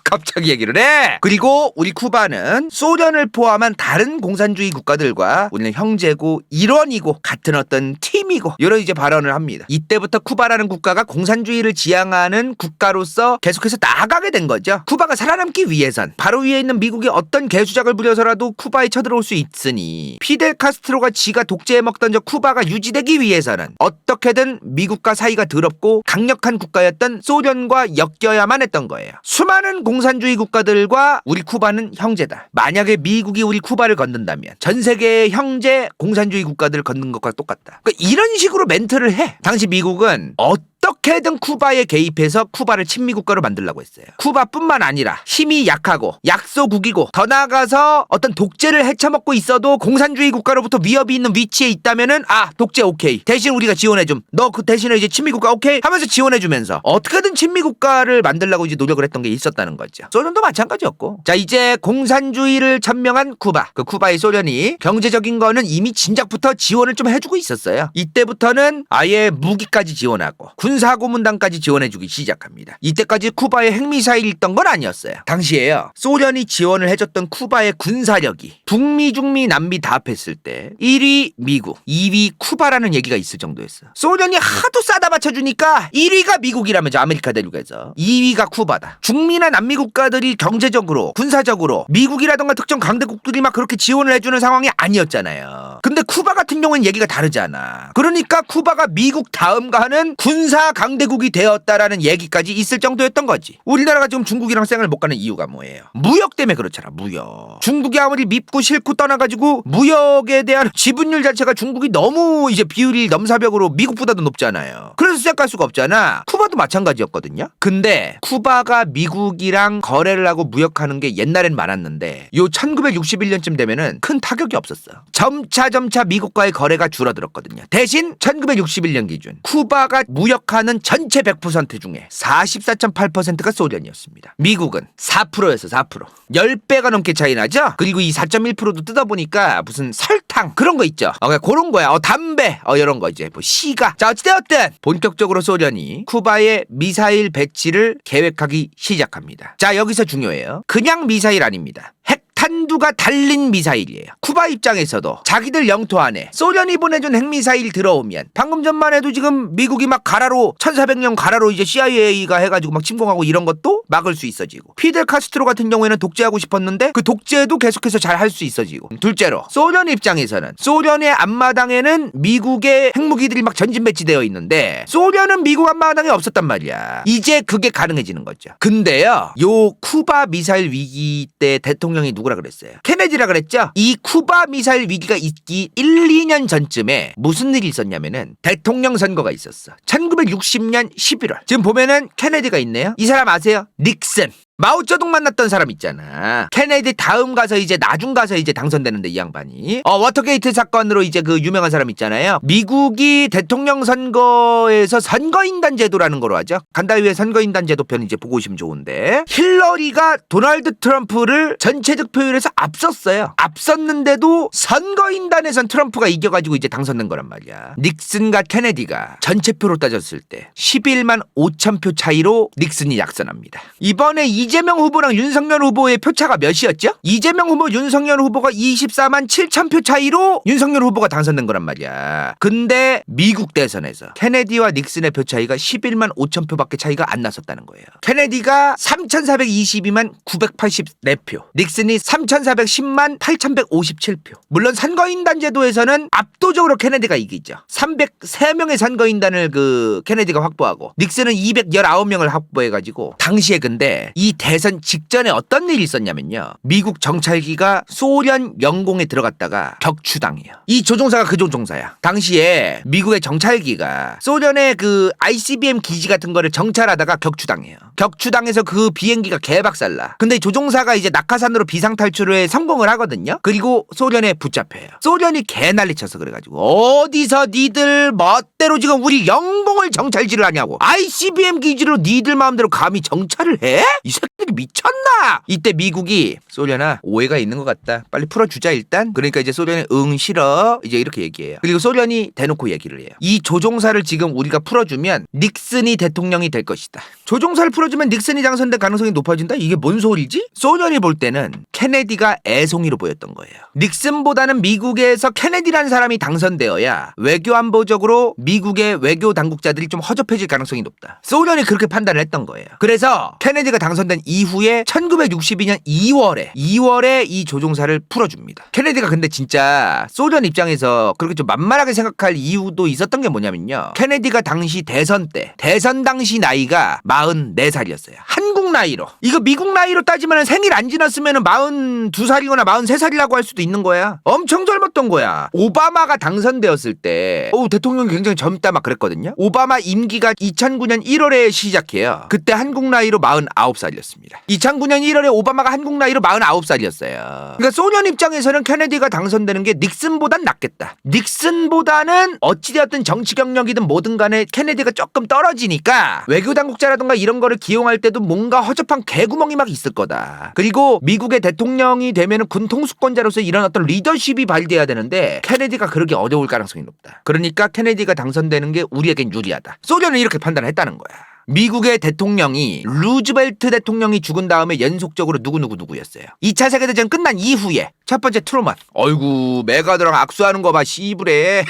갑자기 얘기를 해. 그리고 우리 쿠바는 소련을 포함한 다른 공산주의 국가들과 우리는 형제고 일원이고 같은 어떤 팀이고 이런 이제 발언을 합니다. 이때부터 쿠바라는 국가가 공산주의를 지향하는 국가로서 계속해서 나아가게 된 거죠. 쿠바가 살아남기 위해선 바로 위에 있는 미국이 어떤 개수작을 부려서라도 쿠바에 쳐들어올 수 있으니, 피델 카스트로가 지가 독재에 먹던 저 쿠바가 유지되기 위해서는 어떻게든 미국과 사이가 더럽고 강력한 국가였던 소련과 엮여야만 했던 거예요. 수많은 공산주의 국가들과 우리 쿠바는 형제다. 만약에 미국이 우리 쿠바를 건든다면 전 세계의 형제 공산주의 국가들을 건든 것과 똑같다. 그러니까 이런 식으로 멘트를 해. 당시 미국은 어떻게든 쿠바에 개입해서 쿠바를 친미국가로 만들려고 했어요. 쿠바뿐만 아니라 힘이 약하고 약소국이고 더 나아가서 어떤 독재를 헤쳐먹고 있어도 공산주의 국가로부터 위협이 있는 위치에 있다면은 독재 오케이, 대신 우리가 지원해줌, 너 그 대신에 이제 친미국가 오케이 하면서 지원해주면서 어떻게든 친미국가를 만들려고 이제 노력을 했던 게 있었다는 거죠. 소련도 마찬가지였고. 자, 이제 공산주의를 천명한 쿠바, 그 쿠바의 소련이 경제적인 거는 이미 진작부터 지원을 좀 해주고 있었어요. 이때부터는 아예 무기까지 지원하고 군사고문단까지 지원해주기 시작합니다. 이때까지 쿠바에 핵미사일이 있던 건 아니었어요. 당시에요, 소련이 지원을 해줬던 쿠바의 군사력이 북미, 중미, 남미 다 합했을 때 1위 미국, 2위 쿠바라는 얘기가 있을 정도였어. 소련이 하도 싸다 맞춰주니까 1위가 미국이라면서 아메리카 대륙에서, 2위가 쿠바다. 중미나 남미 국가들이 경제적으로 군사적으로 미국이라던가 특정 강대국들이 막 그렇게 지원을 해주는 상황이 아니었잖아요. 근데 쿠바 같은 경우는 얘기가 다르잖아. 그러니까 쿠바가 미국 다음가 하는 군사 강대국이 되었다라는 얘기까지 있을 정도였던 거지. 우리나라가 지금 중국이랑 쌩을 못 가는 이유가 뭐예요? 무역 때문에 그렇잖아. 무역. 중국이 아무리 밉고 싫고 떠나가지고 무역에 대한 지분율 자체가 중국이 너무 이제 비율이 넘사벽으로 미국보다도 높잖아요. 그래서 쌩 갈 수가 없잖아. 쿠바도 마찬가지였거든요. 근데 쿠바가 미국이랑 거래를 하고 무역하는 게 옛날엔 많았는데 요 1961년쯤 되면은 큰 타격이 없었어. 점차 미국과의 거래가 줄어들었거든요. 대신 1961년 기준 쿠바가 무역하는 전체 100% 중에 44.8%가 소련이었습니다. 미국은 4%였어. 4%. 10배가 넘게 차이 나죠? 그리고 이 4.1%도 뜯어보니까 무슨 설탕 그런 거 있죠. 그런 거야. 담배 이런 거 이제 뭐 시가. 자, 어찌되었든 본격적으로 소련이 쿠바에 미사일 배치를 계획하기 시작합니다. 자, 여기서 중요해요. 그냥 미사일 아닙니다. 핵탄두 한두가 달린 미사일이에요. 쿠바 입장에서도 자기들 영토 안에 소련이 보내준 핵미사일 들어오면 방금 전만 해도 지금 미국이 막 가라로 1400년 가라로 이제 CIA가 해가지고 막 침공하고 이런 것도 막을 수 있어지고, 피델 카스트로 같은 경우에는 독재하고 싶었는데 그 독재도 계속해서 잘 할 수 있어지고, 둘째로 소련 입장에서는 소련의 앞마당에는 미국의 핵무기들이 막 전진 배치되어 있는데 소련은 미국 앞마당에 없었단 말이야. 이제 그게 가능해지는 거죠. 근데요, 요 쿠바 미사일 위기 때 대통령이 누구라 그랬어요? 케네디라 그랬죠? 이 쿠바 미사일 위기가 있기 1, 2년 전쯤에 무슨 일이 있었냐면은 대통령 선거가 있었어. 1960년 11월. 지금 보면은 케네디가 있네요. 이 사람 아세요? 닉슨. 마오쩌둥 만났던 사람 있잖아. 케네디 다음 가서 이제 나중 가서 이제 당선되는데 이 양반이 워터게이트 사건으로 이제 그 유명한 사람 있잖아요. 미국이 대통령 선거에서 선거인단 제도라는 거로 하죠. 간다위의 선거인단 제도 편 이제 보고 오시면 좋은데, 힐러리가 도널드 트럼프를 전체 득표율에서 앞섰어요. 앞섰는데도 선거인단에선 트럼프가 이겨가지고 이제 당선된 거란 말이야. 닉슨과 케네디가 전체표로 따졌을 때 11만 5천 표 차이로 닉슨이 약선합니다. 이번에 이재명 후보랑 윤석열 후보의 표차가 몇이었죠? 이재명 후보, 윤석열 후보가 24만 7천 표 차이로 윤석열 후보가 당선된 거란 말이야. 근데 미국 대선에서 케네디와 닉슨의 표 차이가 11만 5천 표밖에 차이가 안 났었다는 거예요. 케네디가 3,422만 984표, 닉슨이 3,410만 8,157표. 물론 선거인단 제도에서는 압도적으로 케네디가 이기죠. 303명의 선거인단을 그 케네디가 확보하고 닉슨은 219명을 확보해가지고, 당시에 근데 이 대선 직전에 어떤 일이 있었냐면요, 미국 정찰기가 소련 영공에 들어갔다가 격추당해요. 이 조종사가 그 조종사야. 당시에 미국의 정찰기가 소련의 그 ICBM 기지 같은 거를 정찰하다가 격추당해요. 격추당해서 그 비행기가 개박살나. 근데 조종사가 이제 낙하산으로 비상탈출에 성공을 하거든요. 그리고 소련에 붙잡혀요. 소련이 개난리쳐서 그래가지고 어디서 니들 멋대로 지금 우리 영공을 정찰질을 하냐고, ICBM 기지로 니들 마음대로 감히 정찰을 해? 이 새끼들이 미쳤나? 이때 미국이 소련아, 오해가 있는 것 같다, 빨리 풀어주자 일단. 그러니까 이제 소련이 응 싫어 이제 이렇게 얘기해요. 그리고 소련이 대놓고 얘기를 해요. 이 조종사를 지금 우리가 풀어주면 닉슨이 대통령이 될 것이다. 조종사를 풀어주면 닉슨이 당선될 가능성이 높아진다? 이게 뭔 소리지? 소련이 볼 때는 케네디가 애송이로 보였던 거예요. 닉슨보다는 미국에서 케네디라는 사람이 당선되어야 외교안보적으로 미국의 외교 당국자들이 좀 허접해질 가능성이 높다. 소련이 그렇게 판단을 했던 거예요. 그래서 케네디가 당선된 이후에 1962년 2월에 이 조종사를 풀어줍니다. 케네디가 근데 진짜 소련 입장에서 그렇게 좀 만만하게 생각할 이유도 있었던 게 뭐냐면요, 케네디가 당시 대선 당시 나이가 44살이었어요. 한국 나이로. 이거 미국 나이로 따지면 생일 안 지났으면 42살이거나 43살이라고 할 수도 있는 거야. 엄청 젊었던 거야. 오바마가 당선되었을 때 대통령이 굉장히 젊다 막 그랬거든요. 오바마 임기가 2009년 1월에 시작해요. 그때 한국 나이로 49살이었습니다. 2009년 1월에 오바마가 한국 나이로 49살이었어요. 그러니까 소련 입장에서는 케네디가 당선되는 게 닉슨보단 낫겠다. 닉슨보다는 어찌되었든 정치 경력이든 뭐든 간에 케네디가 조금 떨어지니까 외교 당국자라든가 이런 거를 기용할 때도 뭔가 허접한 개구멍이 막 있을 거다. 그리고 미국의 대통령이 되면은 군 통수권자로서 이런 어떤 리더십이 발휘돼야 되는데 케네디가 그러기 어려울 가능성이 높다. 그러니까 케네디가 당선되는 게 우리에겐 유리하다. 소련은 이렇게 판단했다는 거야. 미국의 대통령이 루즈벨트 대통령이 죽은 다음에 연속적으로 누구였어요. 2차 세계대전 끝난 이후에 첫 번째 트루먼. 어이구, 메가드랑 악수하는 거 봐 씨부래.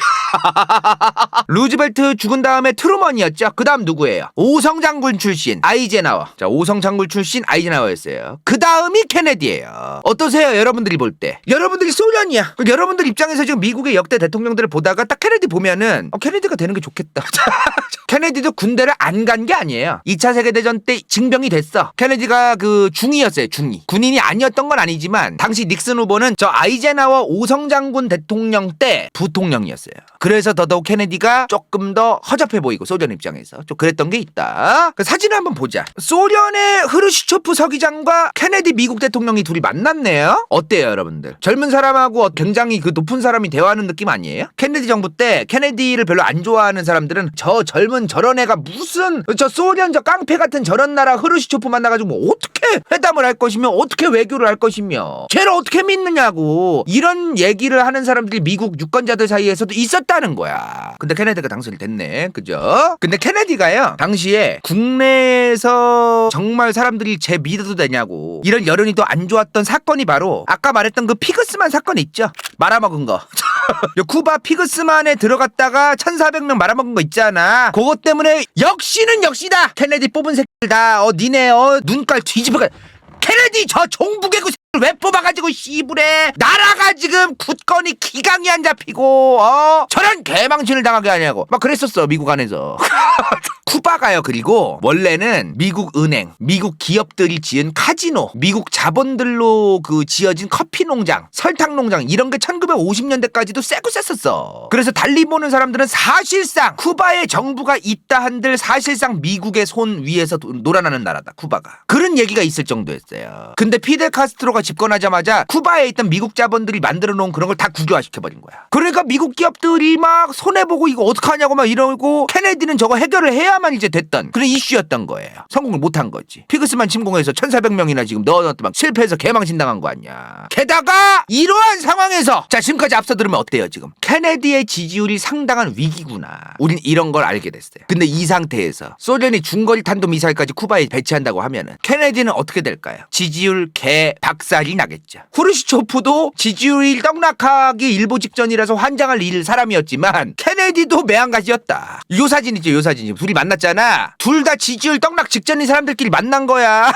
루즈벨트 죽은 다음에 트루먼이었죠. 그 다음 누구예요? 오성장군 출신 아이젠하워. 자, 오성장군 출신 아이젠하워였어요. 그 다음이 케네디예요. 어떠세요 여러분들이 볼 때? 여러분들이 소련이야. 여러분들 입장에서 지금 미국의 역대 대통령들을 보다가 딱 케네디 보면은 케네디가 되는 게 좋겠다. 케네디도 군대를 안 간 게 아니에요. 2차 세계대전 때 징병이 됐어. 케네디가 그 중위였어요. 중위. 군인이 아니었던 건 아니지만 당시 닉슨 후보는 저 아이젠하워 오성장군 대통령 때 부통령이었어요. 그래서 더더욱 케네디가 조금 더 허접해 보이고 소련 입장에서 좀 그랬던 게 있다. 그 사진을 한번 보자. 소련의 흐르시초프 서기장과 케네디 미국 대통령이 둘이 만났네요. 어때요 여러분들? 젊은 사람하고 굉장히 그 높은 사람이 대화하는 느낌 아니에요? 케네디 정부 때 케네디를 별로 안 좋아하는 사람들은 저 젊은 저런 애가 무슨 저 소련 저 깡패 같은 저런 나라 흐르시초프 만나가지고 뭐 어떻게 회담을 할 것이며 어떻게 외교를 할 것이며 쟤를 어떻게 믿느냐고 이런 얘기를 하는 사람들이 미국 유권자들 사이에서도 있었다는 거야. 근데 케네디가 당선이 됐네. 그죠? 근데 케네디가요 당시에 국내에서 정말 사람들이 쟤 믿어도 되냐고 이런 여론이 또 안 좋았던 사건이 바로 아까 말했던 그 피그스만 사건 있죠. 말아먹은 거. 쿠바 피그스만에 들어갔다가 1,400명 말아먹은 거 있잖아. 그것 때문에 역시는 역시다. 케네디 뽑은 새끼들 다 니네 눈깔 뒤집어가. 케네디 저 종북의 그 새끼를 왜 뽑아가지고 씨부래. 나라가 지금 굳건히 기강이 안 잡히고 저런 개망신을 당하게 하냐고 막 그랬었어 미국 안에서. 쿠바가요. 그리고 원래는 미국 은행, 미국 기업들이 지은 카지노, 미국 자본들로 그 지어진 커피 농장, 설탕 농장 이런 게 1950년대까지도 세고 셌었어. 그래서 달리 보는 사람들은 사실상 쿠바의 정부가 있다 한들 사실상 미국의 손 위에서 놀아나는 나라다. 쿠바가. 그런 얘기가 있을 정도였어요. 근데 피델 카스트로가 집권하자마자 쿠바에 있던 미국 자본들이 만들어 놓은 그런 걸 다 국유화시켜버린 거야. 그러니까 미국 기업들이 막 손해보고 이거 어떡하냐고 막 이러고 케네디는 저거 해결을 해야만 이제 됐던 그런 이슈였던 거예요. 성공을 못한 거지. 피그스만 침공해서 1,400명이나 지금 넣어놨더니 막 실패해서 개망신당한 거 아니야. 게다가 이러한 상황에서 자 지금까지 앞서 들으면 어때요 지금. 케네디의 지지율이 상당한 위기구나. 우린 이런 걸 알게 됐어요. 근데 이 상태에서 소련이 중거리 탄도미사일까지 쿠바에 배치한다고 하면은 케네디는 어떻게 될까요? 지지율 개 박살이 나겠죠. 후르시초프도 지지율이 떡락하기 일보 직전이라서 환장할 일 사람이었지만 케네디도 매한가지였다. 요 사진 있죠. 요 사진. 둘이 만났잖아. 둘 다 지지율 떡락 직전인 사람들끼리 만난 거야.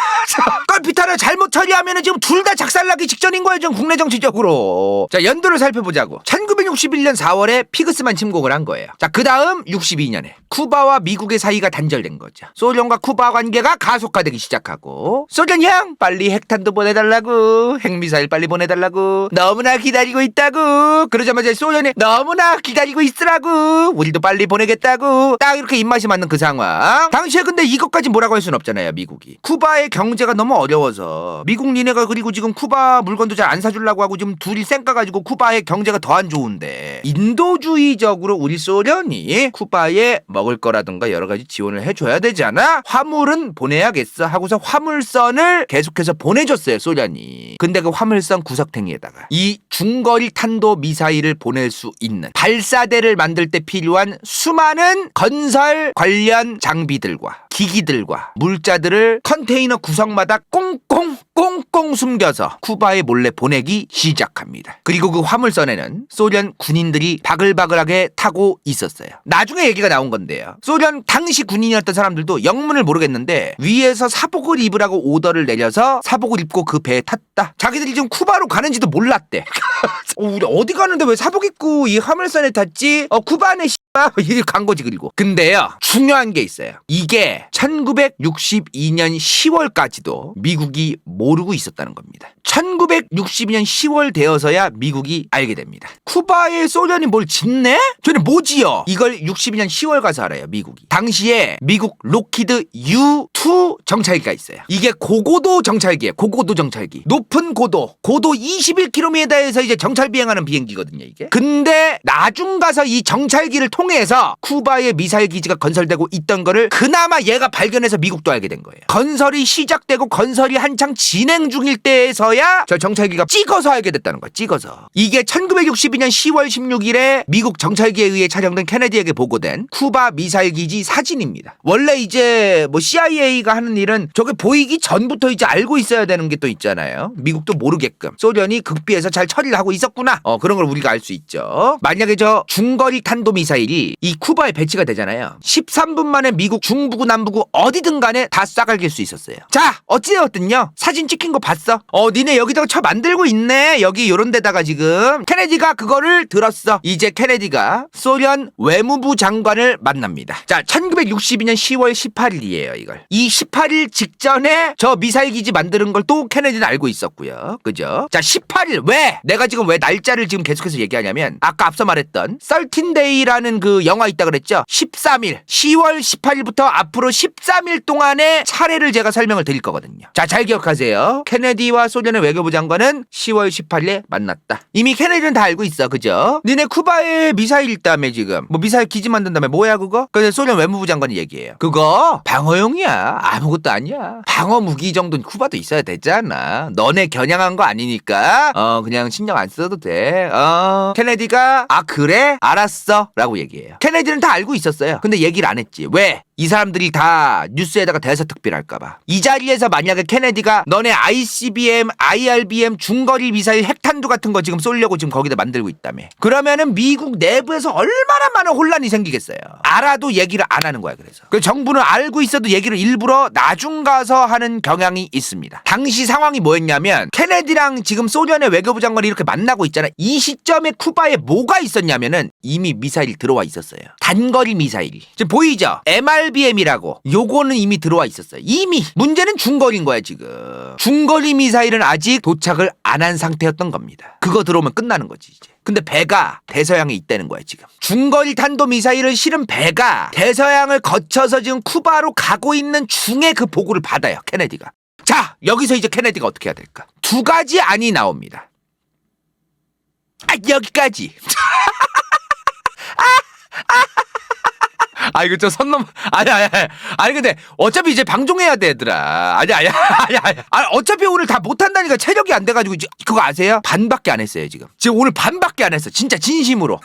껄피타를 잘못 처리하면은 지금 둘 다 작살나기 직전인 거예요. 지금 국내 정치적으로. 자 연도를 살펴보자고. 1961년 4월에 피그스만 침공을 한 거예요. 자 그 다음 62년에 쿠바와 미국의 사이가 단절된 거죠. 소련과 쿠바 관계가 가속화되기 시작하고 소련 형 빨리 핵탄도 보내달라고 핵미사일 빨리 보내달라고 너무나 기다리고 있다고. 그러자마자 소련이 너무나 기다리고 있으라고 우리도 빨리 보내겠다고 딱 이렇게 입맛이 맞는 그 상황. 당시에 근데 이것까지 뭐라고 할 수는 없잖아요. 미국이 쿠바의 경제가 너무 어려워서 미국 니네가 그리고 지금 쿠바 물건도 잘 안 사주려고 하고 지금 둘이 쌩까가지고 쿠바의 경제가 더 안 좋은데 인도주의적으로 우리 소련이 쿠바에 먹을 거라든가 여러 가지 지원을 해줘야 되잖아. 화물은 보내야겠어 하고서 화물선을 계속해서 보내줬어요 소련이. 근데 그 화물선 구석탱이에다가 이 중거리 탄도 미사일을 보낼 수 있는 발사대를 만들 때 필요한 수많은 건설 관련 장비들과 기기들과 물자들을 컨테이너 구석마다 꽁꽁 숨겨서 쿠바에 몰래 보내기 시작합니다. 그리고 그 화물선에는 소련 군인들이 바글바글하게 타고 있었어요. 나중에 얘기가 나온 건데요. 소련 당시 군인이었던 사람들도 영문을 모르겠는데 위에서 사복을 입으라고 오더를 내려서 사복을 입고 그 배에 탔다. 자기들이 지금 쿠바로 가는지도 몰랐대. 우리 어디 가는데 왜 사복 입고 이 화물선에 탔지? 쿠바네 이렇게 간 거지. 그리고 근데요 중요한 게 있어요. 이게 1962년 10월까지도 미국이 모르고 있었다는 겁니다. 1962년 10월 되어서야 미국이 알게 됩니다. 쿠바에 소련이 뭘 짓네? 저는 뭐지요? 이걸 62년 10월 가서 알아요. 미국이. 당시에 미국 로키드 U2 정찰기가 있어요. 이게 고고도 정찰기예요. 고고도 정찰기. 높은 고도 21km에서 이제 정찰 비행하는 비행기거든요. 이게. 근데 나중 가서 이 정찰기를 통해서 쿠바의 미사일 기지가 건설되고 있던 거를 그나마 얘가 발견해서 미국도 알게 된 거예요. 건설이 시작되고 건설이 한창 진행 중일 때에서야 저 정찰기가 찍어서 알게 됐다는 거야. 찍어서. 이게 1962년 10월 16일에 미국 정찰기에 의해 촬영된 케네디에게 보고된 쿠바 미사일 기지 사진입니다. 원래 이제 뭐 CIA가 하는 일은 저게 보이기 전부터 이제 알고 있어야 되는 게 또 있잖아요. 미국도 모르게끔 소련이 극비해서 잘 처리를 하고 있었구나. 그런 걸 우리가 알 수 있죠. 만약에 저 중거리 탄도미사일이 이 쿠바에 배치가 되잖아요. 13분 만에 미국 중부구 남부구 어디든 간에 다 쏴갈길 수 있었어요. 자 어찌되었든요. 사진 찍힌 거 봤어? 니네 여기다가 쳐 만들고 있네. 여기 요런 데다가 지금 케네디가 그거를 들었어. 이제 케네디가 소련 외무부 장관을 만납니다. 자 1962년 10월 18일이에요. 이걸 이 18일 직전에 저 미사일 기지 만드는 걸 또 케네디는 알고 있었고요. 그죠? 자 18일 왜 내가 지금 왜 날짜를 지금 계속해서 얘기하냐면 아까 앞서 말했던 13데이라는 그 영화 있다 그랬죠? 13일 10월 18일부터 앞으로 13일 동안의 차례를 제가 설명을 드릴 거거든요. 자, 잘 기억하세요. 케네디와 소련의 외교부 장관은 10월 18일에 만났다. 이미 케네디는 다 알고 있어. 그죠? 니네 쿠바에 미사일 있다며 지금. 뭐 미사일 기지 만든다며 뭐야 그거? 그래서 소련 외무부 장관이 얘기해요. 그거 방어용이야. 아무것도 아니야. 방어 무기 정도는 쿠바도 있어야 되잖아. 너네 겨냥한 거 아니니까 그냥 신경 안 써도 돼. 케네디가 그래? 알았어 라고 얘기해요. 케네디는 다 알고 있었어요. 근데 얘기를 안 했지. 왜? 이 사람들이 다 뉴스에다가 대서특필할까봐. 이 자리에서 만약에 케네디가 너네 ICBM, IRBM 중거리 미사일 핵탄두 같은 거 지금 쏘려고 지금 거기다 만들고 있다며. 그러면은 미국 내부에서 얼마나 많은 혼란이 생기겠어요. 알아도 얘기를 안 하는 거야. 그래서 그 정부는 알고 있어도 얘기를 일부러 나중 가서 하는 경향이 있습니다. 당시 상황이 뭐였냐면 케네디랑 지금 소련의 외교부 장관이 이렇게 만나고 있잖아. 이 시점에 쿠바에 뭐가 있었냐면은 이미 미사일이 들어와 있었어요. 단거리 미사일이. 지금 보이죠? MRBM이라고. 요거는 이미 들어와 있었어요. 이미. 문제는 중거리인 거야 지금. 중거리 미사일은 아직 도착을 안 한 상태였던 겁니다. 그거 들어오면 끝나는 거지 이제. 근데 배가 대서양에 있다는 거야 지금. 중거리 탄도 미사일을 실은 배가 대서양을 거쳐서 지금 쿠바로 가고 있는 중에 그 보고를 받아요. 케네디가. 자, 여기서 이제 케네디가 어떻게 해야 될까? 두 가지 안이 나옵니다. 여기까지. 이거 좀 선 넘. 아니 근데 어차피 이제 방종해야 돼 얘들아. 아니 어차피 오늘 다 못한다니까. 체력이 안 돼가지고. 그거 아세요? 반밖에 안 했어요 지금. 오늘 반밖에 안 했어. 진짜 진심으로.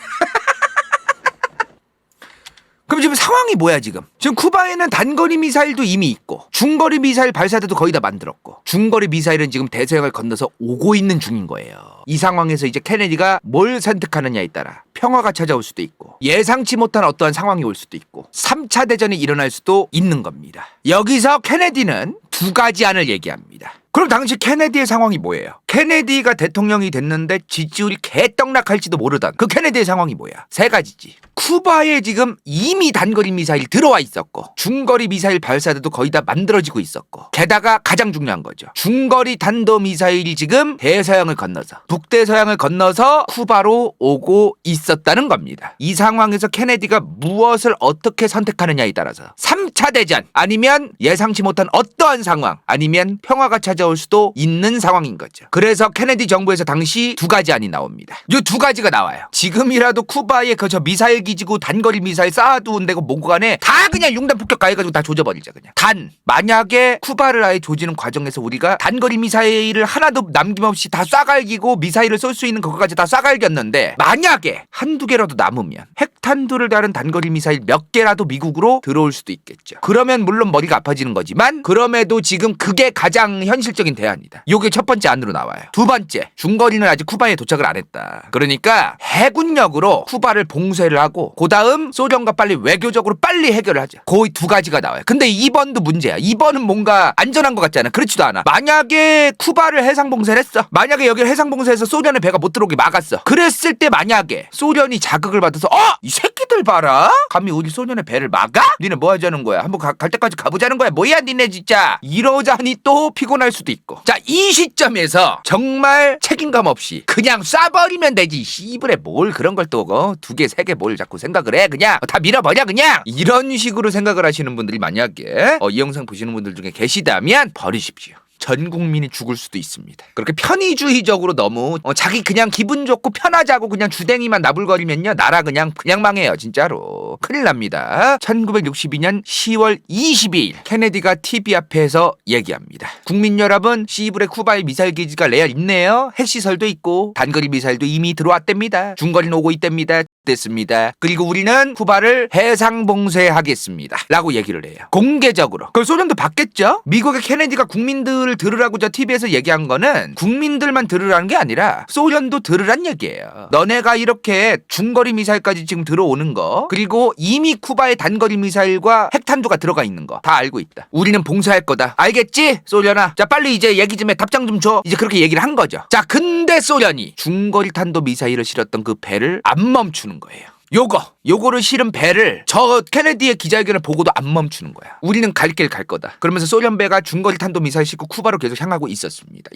그럼 지금 상황이 뭐야 지금? 지금 쿠바에는 단거리 미사일도 이미 있고 중거리 미사일 발사대도 거의 다 만들었고 중거리 미사일은 지금 대서양을 건너서 오고 있는 중인 거예요. 이 상황에서 이제 케네디가 뭘 선택하느냐에 따라 평화가 찾아올 수도 있고 예상치 못한 어떠한 상황이 올 수도 있고 3차 대전이 일어날 수도 있는 겁니다. 여기서 케네디는 두 가지 안을 얘기합니다. 그럼 당시 케네디의 상황이 뭐예요? 케네디가 대통령이 됐는데 지지율이 개떡락할지도 모르던 그 케네디의 상황이 뭐야? 세 가지지. 쿠바에 지금 이미 단거리 미사일 들어와 있었고 중거리 미사일 발사대도 거의 다 만들어지고 있었고 게다가 가장 중요한 거죠. 중거리 탄도 미사일이 지금 대서양을 건너서 북대서양을 건너서 쿠바로 오고 있었다는 겁니다. 이 상황에서 케네디가 무엇을 어떻게 선택하느냐에 따라서 3차 대전 아니면 예상치 못한 어떠한 상황 아니면 평화가 찾아올 수도 있는 상황인 거죠. 그래서 케네디 정부에서 당시 두 가지 안이 나옵니다. 이 두 가지가 나와요. 지금이라도 쿠바에 저 미사일 기지고 단거리 미사일 쌓아두은 데고 뭐고 간에 다 그냥 융단 폭격 가해가지고 다 조져버리자 그냥. 단 만약에 쿠바를 아예 조지는 과정에서 우리가 단거리 미사일을 하나도 남김없이 다 쏴갈기고 미사일을 쏠 수 있는 그거까지 다 쏴갈겼는데 만약에 한두 개라도 남으면 핵탄두를 다룬 단거리 미사일 몇 개라도 미국으로 들어올 수도 있겠죠. 그러면 물론 머리가 아파지는 거지만 그럼에도 지금 그게 가장 현실적인 대안이다. 요게 첫 번째 안으로 나와요. 두 번째, 중거리는 아직 쿠바에 도착을 안 했다. 그러니까 해군력으로 쿠바를 봉쇄를 하고 그 다음 소련과 빨리 외교적으로 빨리 해결을 하자. 거의 두 가지가 나와요. 근데 2번도 문제야. 2번은 뭔가 안전한 것 같지 않아? 그렇지도 않아. 만약에 쿠바를 해상 봉쇄를 했어. 만약에 여기를 해상 봉쇄해서 소련의 배가 못 들어오게 막았어. 그랬을 때 만약에 소련이 자극을 받아서 이 새끼들 봐라. 감히 우리 소련의 배를 막아? 니네 뭐 하자는 거야? 한번 갈 때까지 가보자는 거야? 뭐야 니네 진짜. 이러자니 또 피곤할 수도 있고. 자, 이 시점에서 정말 책임감 없이 그냥 쏴버리면 되지. 씨부레 뭘 그런 걸 또 두 개, 세 개 뭘 자꾸 생각을 해. 그냥 다 밀어버려 그냥. 이런 식으로 생각을 하시는 분들이 만약에 이 영상 보시는 분들 중에 계시다면 버리십시오. 전 국민이 죽을 수도 있습니다. 그렇게 편의주의적으로 너무 자기 그냥 기분 좋고 편하자고 그냥 주댕이만 나불거리면요 나라 그냥 망해요 진짜로. 큰일 납니다. 1962년 10월 22일 케네디가 TV 앞에서 얘기합니다. 국민 여러분, 시브레 쿠바의 미사일 기지가 레알 있네요. 핵시설도 있고 단거리 미사일도 이미 들어왔답니다. 중거리는 오고 있답니다. 됐습니다. 그리고 우리는 쿠바를 해상 봉쇄하겠습니다. 라고 얘기를 해요. 공개적으로. 그걸 소련도 받겠죠? 미국의 케네디가 국민들을 들으라고 저 TV에서 얘기한 거는 국민들만 들으라는 게 아니라 소련도 들으란 얘기예요. 너네가 이렇게 중거리 미사일까지 지금 들어오는 거 그리고 이미 쿠바의 단거리 미사일과 핵탄두가 들어가 있는 거 다 알고 있다. 우리는 봉쇄할 거다. 알겠지? 소련아. 자 빨리 이제 얘기 좀 해. 답장 좀 줘. 이제 그렇게 얘기를 한 거죠. 자 근데 소련이 중거리 탄도 미사일을 실었던 그 배를 안 멈추는 거예요. 요거를 실은 배를 저 케네디의 기자회견을 보고도 안 멈추는 거야. 우리는 갈 길 갈 거다. 그러면서 소련 배가 중거리 탄도 미사일 싣고 쿠바로 계속 향하고 있었습니다.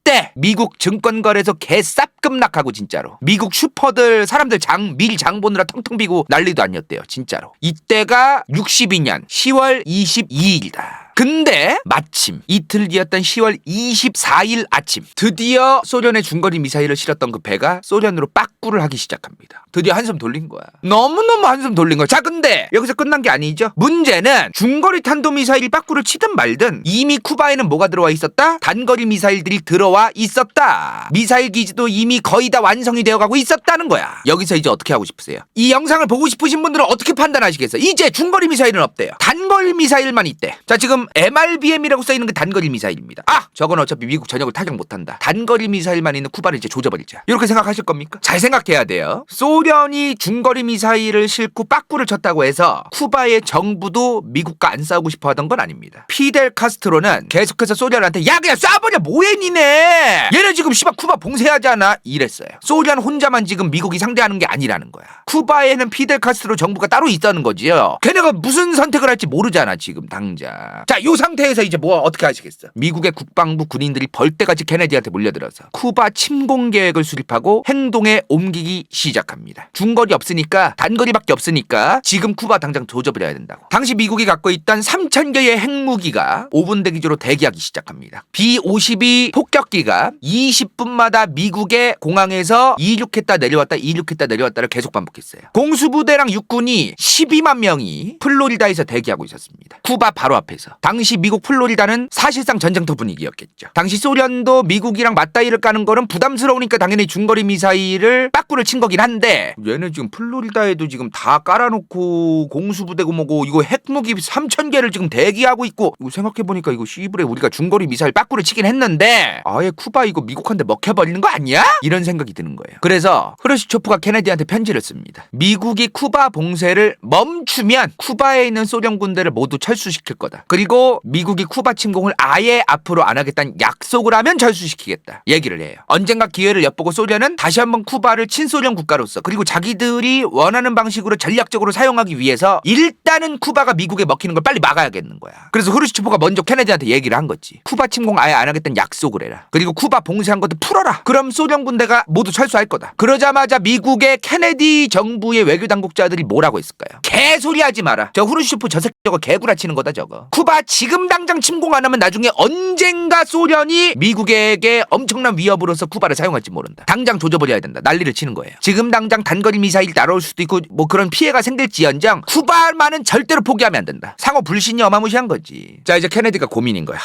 이때 미국 증권거래소 개쌉급락하고 진짜로 미국 슈퍼들 사람들 밀 장 보느라 텅텅 비고 난리도 아니었대요. 진짜로. 이때가 62년 10월 22일이다. 근데 마침 이틀 뒤였던 10월 24일 아침 드디어 소련의 중거리 미사일을 실었던 그 배가 소련으로 빠꾸를 하기 시작합니다. 드디어 한숨 돌린 거야. 너무너무 한숨 돌린 거야. 자, 근데 여기서 끝난 게 아니죠. 문제는 중거리 탄도미사일이 빠꾸를 치든 말든 이미 쿠바에는 뭐가 들어와 있었다? 단거리 미사일들이 들어와 있었다. 미사일 기지도 이미 거의 다 완성이 되어가고 있었다는 거야. 여기서 이제 어떻게 하고 싶으세요? 이 영상을 보고 싶으신 분들은 어떻게 판단하시겠어요? 이제 중거리 미사일은 없대요. 단거리 미사일만 있대. 자, 지금 MRBM이라고 써있는 게 단거리 미사일입니다. 아, 저건 어차피 미국 전역을 타격 못한다. 단거리 미사일만 있는 쿠바를 이제 조져버리자. 이렇게 생각하실 겁니까? 잘 생각해야 돼요. 소련이 중거리 미사일을 싣고 빠꾸를 쳤다고 해서 쿠바의 정부도 미국과 안 싸우고 싶어 하던 건 아닙니다. 피델 카스트로는 계속해서 소련한테 야 그냥 쏴버려 뭐해 니네. 얘네 지금 씨발 쿠바 봉쇄하잖아 이랬어요. 소련 혼자만 지금 미국이 상대하는 게 아니라는 거야. 쿠바에는 피델 카스트로 정부가 따로 있다는 거지요. 걔네가 무슨 선택을 할지 모르잖아 지금 당장. 자, 요 상태에서 이제 뭐 어떻게 하시겠어? 미국의 국방부 군인들이 벌떼같이 케네디한테 몰려들어서 쿠바 침공 계획을 수립하고 행동에 옮기기 시작합니다. 중거리 없으니까 단거리밖에 없으니까 지금 쿠바 당장 조져버려야 된다고. 당시 미국이 갖고 있던 3,000개의 핵무기가 5분 대기조로 대기하기 시작합니다. B-52 폭격기가 20분마다 미국의 공항에서 이륙했다 내려왔다를 계속 반복했어요. 공수부대랑 육군이 12만 명이 플로리다에서 대기하고 있었습니다. 쿠바 바로 앞에서. 당시 미국 플로리다는 사실상 전쟁터 분위기였겠죠. 당시 소련도 미국이랑 맞다이를 까는 거는 부담스러우니까 당연히 중거리 미사일을 빠꾸를 친 거긴 한데 얘네 지금 플로리다에도 지금 다 깔아놓고 공수부대고 뭐고 이거 핵무기 3,000개를 지금 대기하고 있고 이거 생각해보니까 이거 씨부레 우리가 중거리 미사일 빠꾸를 치긴 했는데 아예 쿠바 이거 미국한테 먹혀버리는 거 아니야? 이런 생각이 드는 거예요. 그래서 흐르시초프가 케네디한테 편지를 씁니다. 미국이 쿠바 봉쇄를 멈추면 쿠바에 있는 소련 군대를 모두 철수시킬 거다. 그리고 미국이 쿠바 침공을 아예 앞으로 안 하겠다는 약속을 하면 철수시키겠다. 얘기를 해요. 언젠가 기회를 엿보고 소련은 다시 한번 쿠바를 친소련 국가로서 그리고 자기들이 원하는 방식으로 전략적으로 사용하기 위해서 일단은 쿠바가 미국에 먹히는 걸 빨리 막아야겠는 거야. 그래서 후르시초프가 먼저 케네디한테 얘기를 한 거지. 쿠바 침공 아예 안 하겠다는 약속을 해라. 그리고 쿠바 봉쇄한 것도 풀어라. 그럼 소련 군대가 모두 철수할 거다. 그러자마자 미국의 케네디 정부의 외교 당국자들이 뭐라고 했을까요? 개소리 하지 마라. 저 후르시초프 저 새끼 저거 개구라치는 거다 저거. 쿠바 지금 당장 침공 안 하면 나중에 언젠가 소련이 미국에게 엄청난 위협으로서 쿠바를 사용할지 모른다. 당장 조져버려야 된다. 난리를 치는 거예요. 지금 당장 단거리 미사일 날아올 수도 있고 뭐 그런 피해가 생길지언정 쿠바만은 절대로 포기하면 안 된다. 상호 불신이 어마무시한 거지. 자, 이제 케네디가 고민인 거야.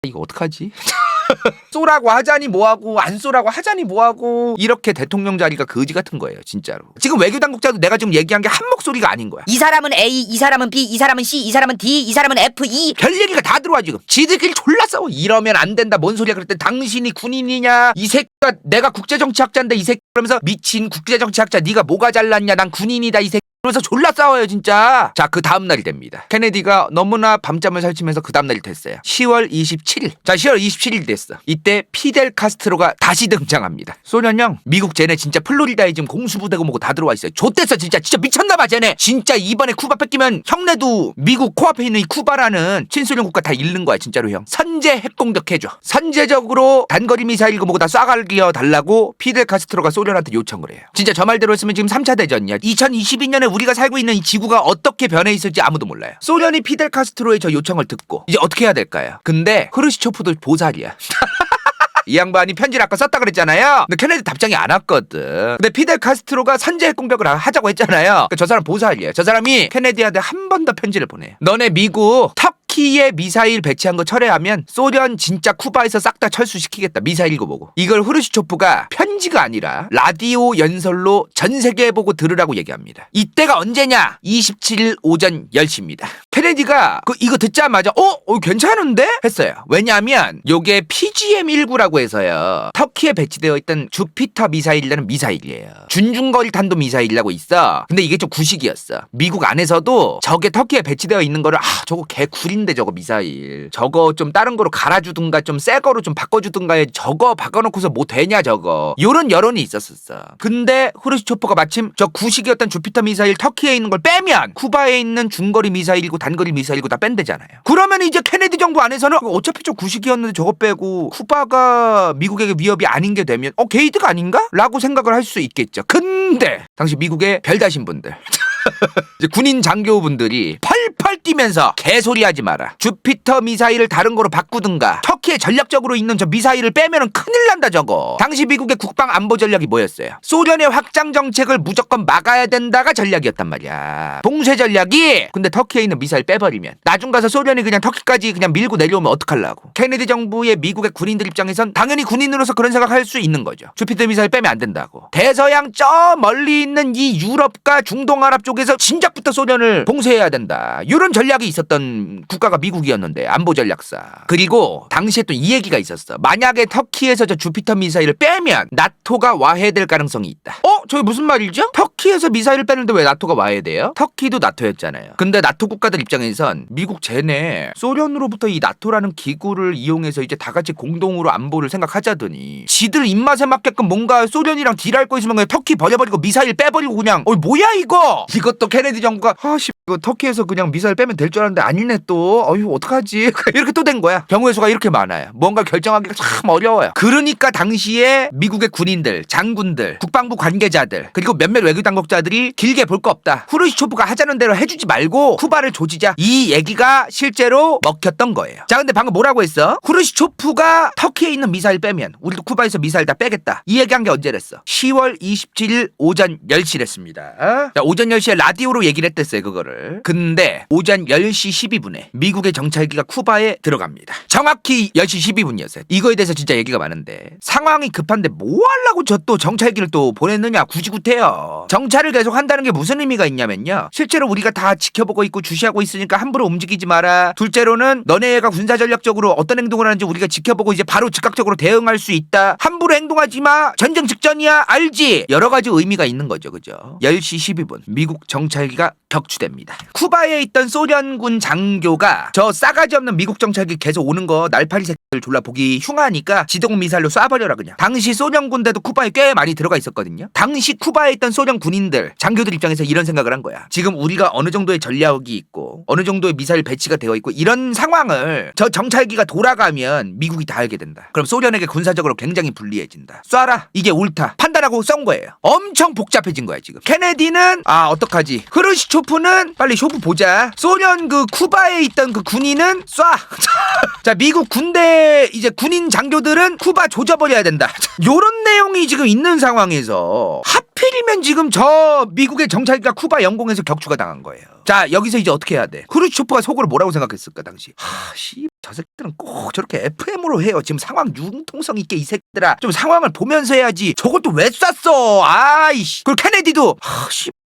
이거 어떡하지? 쏘라고 하자니 뭐하고 안 쏘라고 하자니 뭐하고 이렇게 대통령 자리가 거지 같은 거예요 진짜로. 지금 외교당국자도 내가 지금 얘기한 게 한 목소리가 아닌 거야. 이 사람은 A, 이 사람은 B, 이 사람은 C, 이 사람은 D, 이 사람은 F, E. 별 얘기가 다 들어와 지금. 지들끼리 졸라 싸워. 이러면 안 된다. 뭔 소리야. 그랬더니 당신이 군인이냐. 이 새끼가 내가 국제정치학자인데 이 새끼 그러면서 미친 국제정치학자 네가 뭐가 잘났냐. 난 군인이다 이 새끼. 그래서 졸라 싸워요 진짜. 자, 그 다음날이 됩니다. 케네디가 너무나 밤잠을 설치면서 그 다음날이 됐어요. 10월 27일. 자, 10월 27일 됐어. 이때 피델 카스트로가 다시 등장합니다. 소련형 미국 쟤네 진짜 플로리다에 지금 공수부대고 뭐고 다 들어와 있어요. 좆됐어 진짜 미쳤나봐 쟤네. 진짜 이번에 쿠바 뺏기면 형네도 미국 코앞에 있는 이 쿠바라는 친소련 국가 다 잃는 거야 진짜로 형. 선제 핵공격 해줘. 선제적으로 단거리 미사일고 뭐고 다 쏴갈겨 달라고 피델 카스트로가 소련한테 요청을 해요. 진짜 저 말대로 했으면 지금 3차 대전이야. 2022년에 우리가 살고 있는 이 지구가 어떻게 변해 있을지 아무도 몰라요. 소련이 피델 카스트로의 저 요청을 듣고 이제 어떻게 해야 될까요? 근데 흐르시초프도 보살이야. 이 양반이 편지를 아까 썼다 그랬잖아요. 근데 케네디 답장이 안 왔거든. 근데 피델 카스트로가 선제 공격을 하자고 했잖아요. 그러니까 저 사람 보살이에요. 저 사람이 케네디한테 한 번 더 편지를 보내요. 너네 미국 터키에 미사일 배치한 거 철회하면 소련 진짜 쿠바에서 싹 다 철수시키겠다. 미사일고 뭐고. 이걸 후르시초프가 편지가 아니라 라디오 연설로 전 세계에 보고 들으라고 얘기합니다. 이때가 언제냐? 27일 오전 10시입니다. 케네디가 이거 듣자마자 괜찮은데? 했어요. 왜냐하면 요게 PGM-19라고 해서요. 터키에 배치되어 있던 주피터 미사일이라는 미사일이에요. 준중거리 탄도 미사일이라고 있어. 근데 이게 좀 구식이었어. 미국 안에서도 저게 터키에 배치되어 있는 거를 저거 개구린데 없는데 저거 미사일 저거 좀 다른 거로 갈아주든가 좀 새 거로 좀 바꿔주든가 해. 저거 바꿔놓고서 뭐 되냐 저거 요런 여론이 있었었어. 근데 후르시초프가 마침 저 구식이었던 주피터 미사일 터키에 있는 걸 빼면 쿠바에 있는 중거리 미사일이고 단거리 미사일이고 다 뺀대잖아요. 그러면 이제 케네디 정부 안에서는 어차피 저 구식이었는데 저거 빼고 쿠바가 미국에게 위협이 아닌 게 되면 게이드가 아닌가? 라고 생각을 할 수 있겠죠. 근데 당시 미국의 별다신 분들 이제 군인 장교분들이 펄펄 뛰면서 개소리하지 마라. 주피터 미사일을 다른 거로 바꾸든가 터키에 전략적으로 있는 저 미사일을 빼면은 큰일 난다 저거. 당시 미국의 국방 안보 전략이 뭐였어요? 소련의 확장 정책을 무조건 막아야 된다가 전략이었단 말이야. 봉쇄 전략이. 근데 터키에 있는 미사일 빼버리면 나중 가서 소련이 그냥 터키까지 그냥 밀고 내려오면 어떡하려고. 케네디 정부의 미국의 군인들 입장에선 당연히 군인으로서 그런 생각할 수 있는 거죠. 주피터 미사일 빼면 안 된다고. 대서양 저 멀리 있는 이 유럽과 중동아랍 쪽에서 진작부터 소련을 봉쇄해야 된다. 이런 전략이 있었던 국가가 미국이었는데 안보 전략사. 그리고 당시에 또 이 얘기가 있었어. 만약에 터키에서 저 주피터 미사일을 빼면 나토가 와해될 가능성이 있다. 저게 무슨 말이죠? 터키에서 미사일을 빼는데 왜 나토가 와해돼요? 터키도 나토였잖아요. 근데 나토 국가들 입장에선 미국 쟤네 소련으로부터 이 나토라는 기구를 이용해서 이제 다 같이 공동으로 안보를 생각하자더니 지들 입맛에 맞게끔 뭔가 소련이랑 딜할 거 있으면 그냥 터키 버려버리고 미사일 빼버리고 그냥 뭐야 이거? 이것도 케네디 정부가 이거 터키에서 그냥 미사일 빼면 될 줄 알았는데 아니네 또. 어떡하지? 이렇게 또 된 거야. 경우의 수가 이렇게 많아요. 뭔가 결정하기가 참 어려워요. 그러니까 당시에 미국의 군인들, 장군들, 국방부 관계자들 그리고 몇몇 외교 당국자들이 길게 볼 거 없다. 후르시초프가 하자는 대로 해주지 말고 쿠바를 조지자. 이 얘기가 실제로 먹혔던 거예요. 자, 근데 방금 뭐라고 했어? 후르시초프가 터키에 있는 미사일 빼면 우리도 쿠바에서 미사일 다 빼겠다. 이 얘기한 게 언제랬어? 10월 27일 오전 10시랬습니다. 자, 오전 10시에 라디오로 얘기를 했댔어요, 그거를. 근데 오전 10시 12분에 미국의 정찰기가 쿠바에 들어갑니다. 정확히 10시 12분이었어요. 이거에 대해서 진짜 얘기가 많은데 상황이 급한데 뭐 하려고 저 또 정찰기를 또 보냈느냐 구지구태요. 정찰을 계속 한다는 게 무슨 의미가 있냐면요. 실제로 우리가 다 지켜보고 있고 주시하고 있으니까 함부로 움직이지 마라. 둘째로는 너네가 군사전략적으로 어떤 행동을 하는지 우리가 지켜보고 이제 바로 즉각적으로 대응할 수 있다. 함부로 행동하지 마. 전쟁 직전이야. 알지? 여러 가지 의미가 있는 거죠. 그죠? 10시 12분 미국 정찰기가 격추됩니다. 쿠바에 있던 소련군 장교가 저 싸가지 없는 미국 정찰기 계속 오는 거 날파리 새끼들 졸라 보기 흉하니까 지동 미사일로 쏴버려라 그냥. 당시 소련 군대도 쿠바에 꽤 많이 들어가 있었거든요. 당시 쿠바에 있던 소련 군인들 장교들 입장에서 이런 생각을 한 거야. 지금 우리가 어느 정도의 전략이 있고 어느 정도의 미사일 배치가 되어 있고 이런 상황을 저 정찰기가 돌아가면 미국이 다 알게 된다. 그럼 소련에게 군사적으로 굉장히 불리해진다. 쏴라. 이게 옳다. 판단하고 쏜 거예요. 엄청 복잡해진 거야 지금. 케네디는 어떡하지? 후르시초프는 빨리 쇼프 보자. 소련 그 쿠바에 있던 그 군인은 쏴. 자, 미국 군대 이제 군인 장교들은 쿠바 조져버려야 된다. 요런 내용이 지금 있는 상황에서 하필이면 지금 저 미국의 정찰기가 쿠바 영공에서 격추가 당한 거예요. 자, 여기서 이제 어떻게 해야 돼? 후르시초프가 속으로 뭐라고 생각했을까 당시? 저 새끼들은 꼭 저렇게 FM으로 해요. 지금 상황 융통성 있게 이 새끼들아. 좀 상황을 보면서 해야지. 저걸 또 왜 쐈어? 아이씨. 그리고 케네디도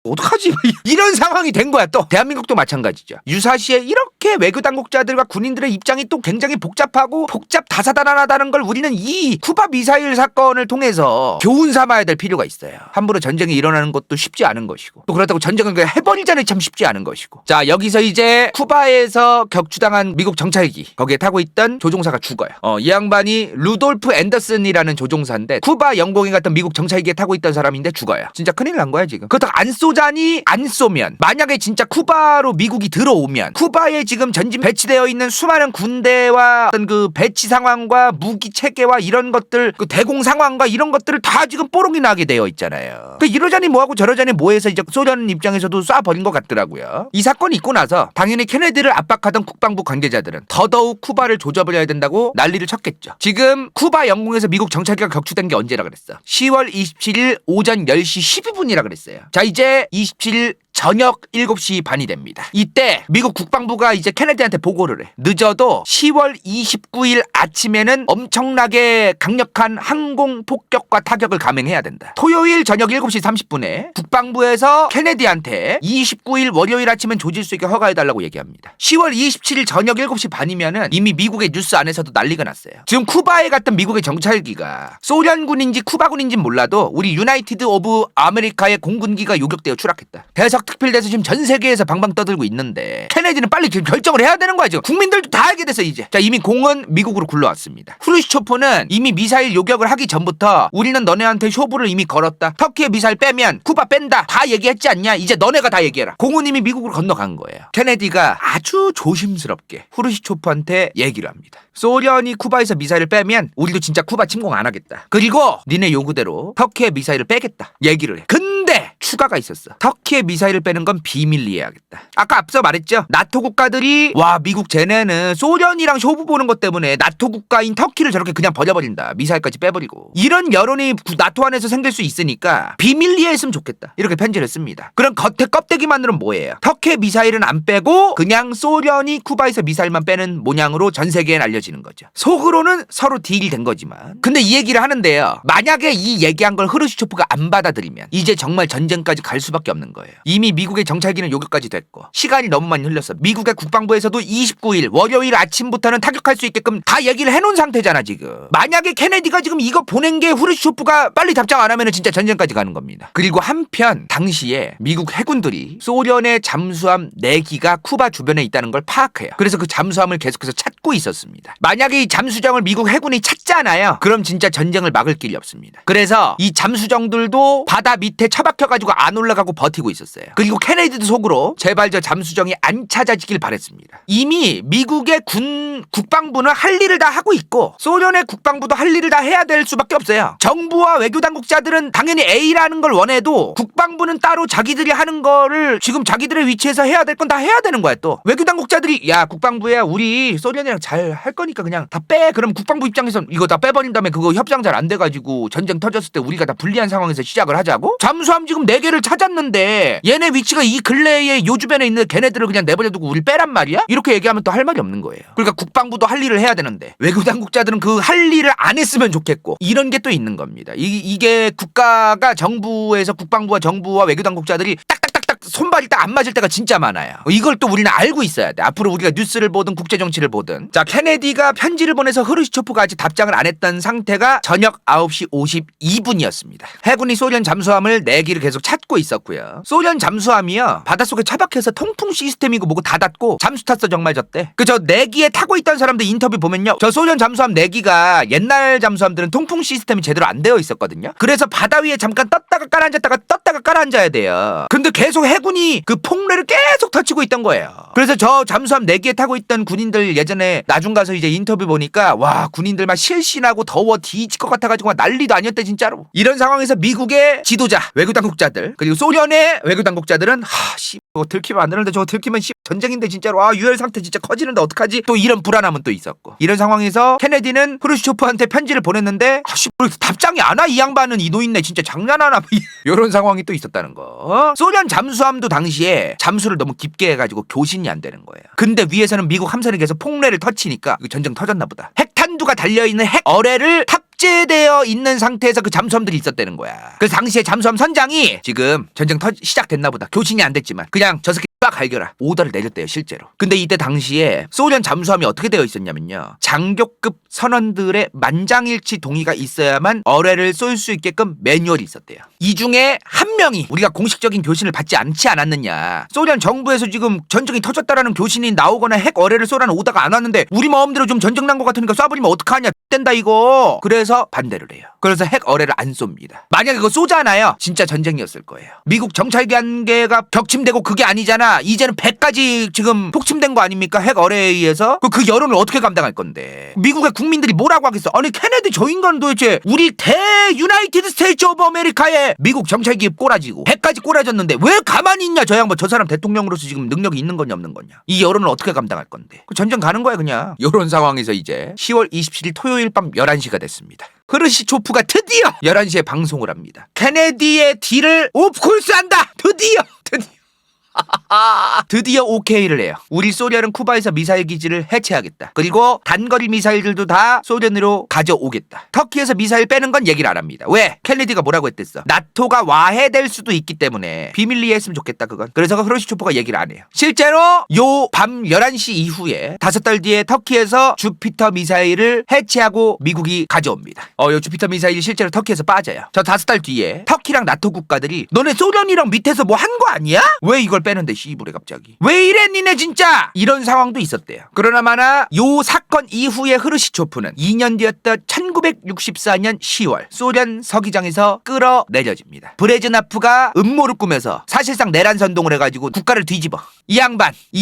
어떡하지? 이런 상황이 된 거야 또. 대한민국도 마찬가지죠. 유사시에 이렇게 외교 당국자들과 군인들의 입장이 또 굉장히 복잡하고 다사다난하다는 걸 우리는 이 쿠바 미사일 사건을 통해서 교훈 삼아야 될 필요가 있어요. 함부로 전쟁이 일어나는 것도 쉽지 않은 것이고 또 그렇다고 전쟁을 그냥 해버리자니 참 쉽지 않은 것이고. 자, 여기서 이제 쿠바에서 격추당한 미국 정찰기 거기에 타고 있던 조종사가 죽어요. 이 양반이 루돌프 앤더슨이라는 조종사인데 쿠바 영공에 갔던 미국 정찰기에 타고 있던 사람인데 죽어요. 진짜 큰일 난 거야 지금. 그렇다고 안 쏘자니 안 쏘면 만약에 진짜 쿠바로 미국이 들어오면 쿠바에 지금 전진 배치되어 있는 수많은 군대와 어떤 그 배치 상황과 무기 체계와 이런 것들 그 대공 상황과 이런 것들을 다 지금 뽀록이 나게 되어 있잖아요. 그 이러자니 뭐하고 저러자니 뭐해서 이제 소련 입장에서도 쏴버린 것 같더라고요. 이 사건이 있고 나서 당연히 케네디를 압박하던 국방부 관계자들은 더더욱 쿠바를 조져버려야 된다고 난리를 쳤겠죠. 지금 쿠바 영공에서 미국 정찰기가 격추된 게 언제라 그랬어? 10월 27일 오전 10시 12분이라 그랬어요. 자, 이제 27일 저녁 7시 반이 됩니다. 이때 미국 국방부가 이제 케네디한테 보고를 해. 늦어도 10월 29일 아침에는 엄청나게 강력한 항공 폭격과 타격을 감행해야 된다. 토요일 저녁 7시 30분에 국방부에서 케네디한테 29일 월요일 아침엔 조질 수 있게 허가해달라고 얘기합니다. 10월 27일 저녁 7시 반이면은 이미 미국의 뉴스 안에서도 난리가 났어요. 지금 쿠바에 갔던 미국의 정찰기가 소련군인지 쿠바군인지 몰라도 우리 유나이티드 오브 아메리카의 공군기가 요격되어 추락했다. 대서특 특필돼서 지금 전 세계에서 방방 떠들고 있는데 케네디는 빨리 지금 결정을 해야 되는 거야. 지금 국민들도 다 알게 됐어 이제. 자, 이미 공은 미국으로 굴러왔습니다. 후르시초프는 이미 미사일 요격을 하기 전부터 우리는 너네한테 쇼부를 이미 걸었다. 터키의 미사일 빼면 쿠바 뺀다. 다 얘기했지 않냐? 이제 너네가 다 얘기해라. 공은 이미 미국으로 건너간 거예요. 케네디가 아주 조심스럽게 후르시초프한테 얘기를 합니다. 소련이 쿠바에서 미사일을 빼면 우리도 진짜 쿠바 침공 안 하겠다. 그리고 니네 요구대로 터키의 미사일을 빼겠다. 얘기를 해. 근데 추가가 있었어. 터키의 미사일을 빼는 건 비밀리 해야겠다. 아까 앞서 말했죠. 나토 국가들이 와 미국 쟤네는 소련이랑 쇼부 보는 것 때문에 나토 국가인 터키를 저렇게 그냥 버려버린다. 미사일까지 빼버리고. 이런 여론이 나토 안에서 생길 수 있으니까 비밀리에 했으면 좋겠다. 이렇게 편지를 씁니다. 그럼 겉에 껍데기만으로는 뭐예요? 터키의 미사일은 안 빼고 그냥 소련이 쿠바에서 미사일만 빼는 모양으로 전 세계에 알려지는 거죠. 속으로는 서로 딜이 된 거지만. 근데 이 얘기를 하는데요. 만약에 이 얘기한 걸 후르시초프가 안 받아들이면 이제 정말 전쟁까지 갈 수밖에 없는 거예요. 이미 미국의 정찰기는 요격까지 됐고 시간이 너무 많이 흘렀어. 미국의 국방부에서도 29일 월요일 아침부터는 타격할 수 있게끔 다 얘기를 해놓은 상태잖아 지금. 만약에 케네디가 지금 이거 보낸 게 후르시초프가 빨리 답장 안 하면 진짜 전쟁까지 가는 겁니다. 그리고 한편 당시에 미국 해군들이 소련의 잠수함 4기가 쿠바 주변에 있다는 걸 파악해요. 그래서 그 잠수함을 계속해서 찾고 있었습니다. 만약에 이 잠수정을 미국 해군이 찾잖아요. 그럼 진짜 전쟁을 막을 길이 없습니다. 그래서 이 잠수정들도 바다 밑에 처박혀가지고 안 올라가고 버티고 있었어요. 그리고 케네디도 속으로 제발 저 잠수정이 안 찾아지길 바랬습니다. 이미 미국의 국방부는 할 일을 다 하고 있고 소련의 국방부도 할 일을 다 해야 될 수밖에 없어요. 정부와 외교당국자들은 당연히 A라는 걸 원해도 국방부는 따로 자기들이 하는 거를 지금 자기들의 위치에서 해야 될 건 다 해야 되는 거야. 또 외교당국자들이 야 국방부야 우리 소련이랑 잘 할 거니까 그냥 다 빼. 그럼 국방부 입장에서 이거 다 빼버린 다음에 그거 협상 잘 안 돼가지고 전쟁 터졌을 때 우리가 다 불리한 상황에서 시작을 하자고? 잠수함 지금 4개를 찾았는데 얘네 위치가 이 근래에 요 주변에 있는 걔네들을 그냥 내버려두고 우리 빼란 말이야? 이렇게 얘기하면 또 할 말이 없는 거예요. 그러니까 국방부도 할 일을 해야 되는데 외교당국자들은 그 할 일을 안 했으면 좋겠고 이런 게 또 있는 겁니다. 이게 국가가 정부에서 국방부와 정부와 외교당국자들이 딱딱딱딱 손발이 딱 안 맞을 때가 진짜 많아요. 이걸 또 우리는 알고 있어야 돼. 앞으로 우리가 뉴스를 보든 국제정치를 보든. 자, 케네디가 편지를 보내서 후르시초프가 아직 답장을 안 했던 상태가 저녁 9시 52분이었습니다. 해군이 소련 잠수함을 4기를 계속 찾고 있었고요. 소련 잠수함이요 바닷속에 처박혀서 통풍 시스템이고 뭐고 다 닫고 잠수 탔어 정말 저때. 그 저 4기에 타고 있던 사람들 인터뷰 보면요. 저 소련 잠수함 4기가 옛날 잠수함들은 통풍 시스템이 제대로 안 되어 있었거든요. 그래서 바다 위에 잠깐 떴다가 깔아앉았다가 떴다가 깔아앉아야 돼요. 근데 계속 해군이 그 폭래를 계속 터치고 있던 거예요. 그래서 저 잠수함 4기에 타고 있던 군인들 예전에 나중 가서 이제 인터뷰 보니까 와 군인들 막 실신하고 더워 뒤질 것 같아가지고 난리도 아니었대 진짜로. 이런 상황에서 미국의 지도자 외교당국자들 그리고 소련의 외교당국자들은 저거 들키면 안 되는데 저거 들키면 전쟁인데 진짜로 유혈 상태 진짜 커지는데 어떡하지? 또 이런 불안함은 또 있었고 이런 상황에서 케네디는 후르시초프한테 편지를 보냈는데 왜 답장이 안 와? 이 양반은 이 노인네 진짜 장난하나? 이런 상황이 또 있었다는 거. 소련 잠수함도 당시에 잠수를 너무 깊게 해가지고 교신이 안 되는 거예요. 근데 위에서는 미국 함선이 계속 폭래를 터치니까 전쟁 터졌나 보다. 핵탄두가 달려있는 핵 어뢰를 탑재되어 있는 상태에서 그 잠수함들이 있었다는 거야. 그래서 당시에 잠수함 선장이 지금 전쟁 시작됐나 보다. 교신이 안 됐지만 그냥 저 새끼 갈겨라 오더를 내렸대요 실제로. 근데 이때 당시에 소련 잠수함이 어떻게 되어 있었냐면요. 장교급 선원들의 만장일치 동의가 있어야만 어뢰를 쏠 수 있게끔 매뉴얼이 있었대요. 이 중에 한 명이 우리가 공식적인 교신을 받지 않지 않았느냐. 소련 정부에서 지금 전쟁이 터졌다라는 교신이 나오거나 핵 어뢰를 쏘라는 오더가 안 왔는데 우리 마음대로 좀 전쟁 난 것 같으니까 쏴버리면 어떡하냐. 된다 이거. 그래서 반대를 해요. 그래서 핵 어뢰를 안 쏩니다. 만약에 그거 쏘잖아요. 진짜 전쟁이었을 거예요. 미국 정찰기 한계가 격침되고 그게 아니잖아. 이제는 100까지 지금 폭침된 거 아닙니까? 핵 어뢰에 의해서. 그 여론을 어떻게 감당할 건데. 미국의 국민들이 뭐라고 하겠어. 아니 케네디 저 인간 도대체 우리 유나이티드 스테이츠 오브 아메리카에 미국 정찰기에 꼬라지고 100까지 꼬라졌는데 왜 가만히 있냐 저 양반. 저 사람 대통령으로서 지금 능력이 있는 거냐 없는 거냐. 이 여론을 어떻게 감당할 건데. 그 전쟁 가는 거야 그냥. 이런 상황에서 이제 10월 27일 토요일 밤 11시가 됐습니다. 후르시초프가 드디어 11시에 방송을 합니다. 케네디의 딜을 오프콜스 한다. 드디어 드디어 오케이를 해요. 우리 소련은 쿠바에서 미사일 기지를 해체하겠다. 그리고 단거리 미사일들도 다 소련으로 가져오겠다. 터키에서 미사일 빼는 건 얘기를 안 합니다. 왜? 켈리디가 뭐라고 했댔어? 나토가 와해될 수도 있기 때문에 비밀리에 했으면 좋겠다 그건. 그래서 크루시초프가 얘기를 안 해요. 실제로 요 밤 11시 이후에 5달 뒤에 터키에서 주피터 미사일을 해체하고 미국이 가져옵니다. 요 주피터 미사일이 실제로 터키에서 빠져요. 저 5달 뒤에 터키랑 나토 국가들이 너네 소련이랑 밑에서 뭐 한 거 아니야? 왜 이걸 빼는데 씨부레 갑자기. 왜 이래 니네 진짜! 이런 상황도 있었대요. 그러나 마나 요 사건 이후에 흐르시초프는 2년 뒤였던 1964년 10월 소련 서기장에서 끌어내려집니다. 브레즈나프가 음모를 꾸며서 사실상 내란 선동을 해가지고 국가를 뒤집어. 이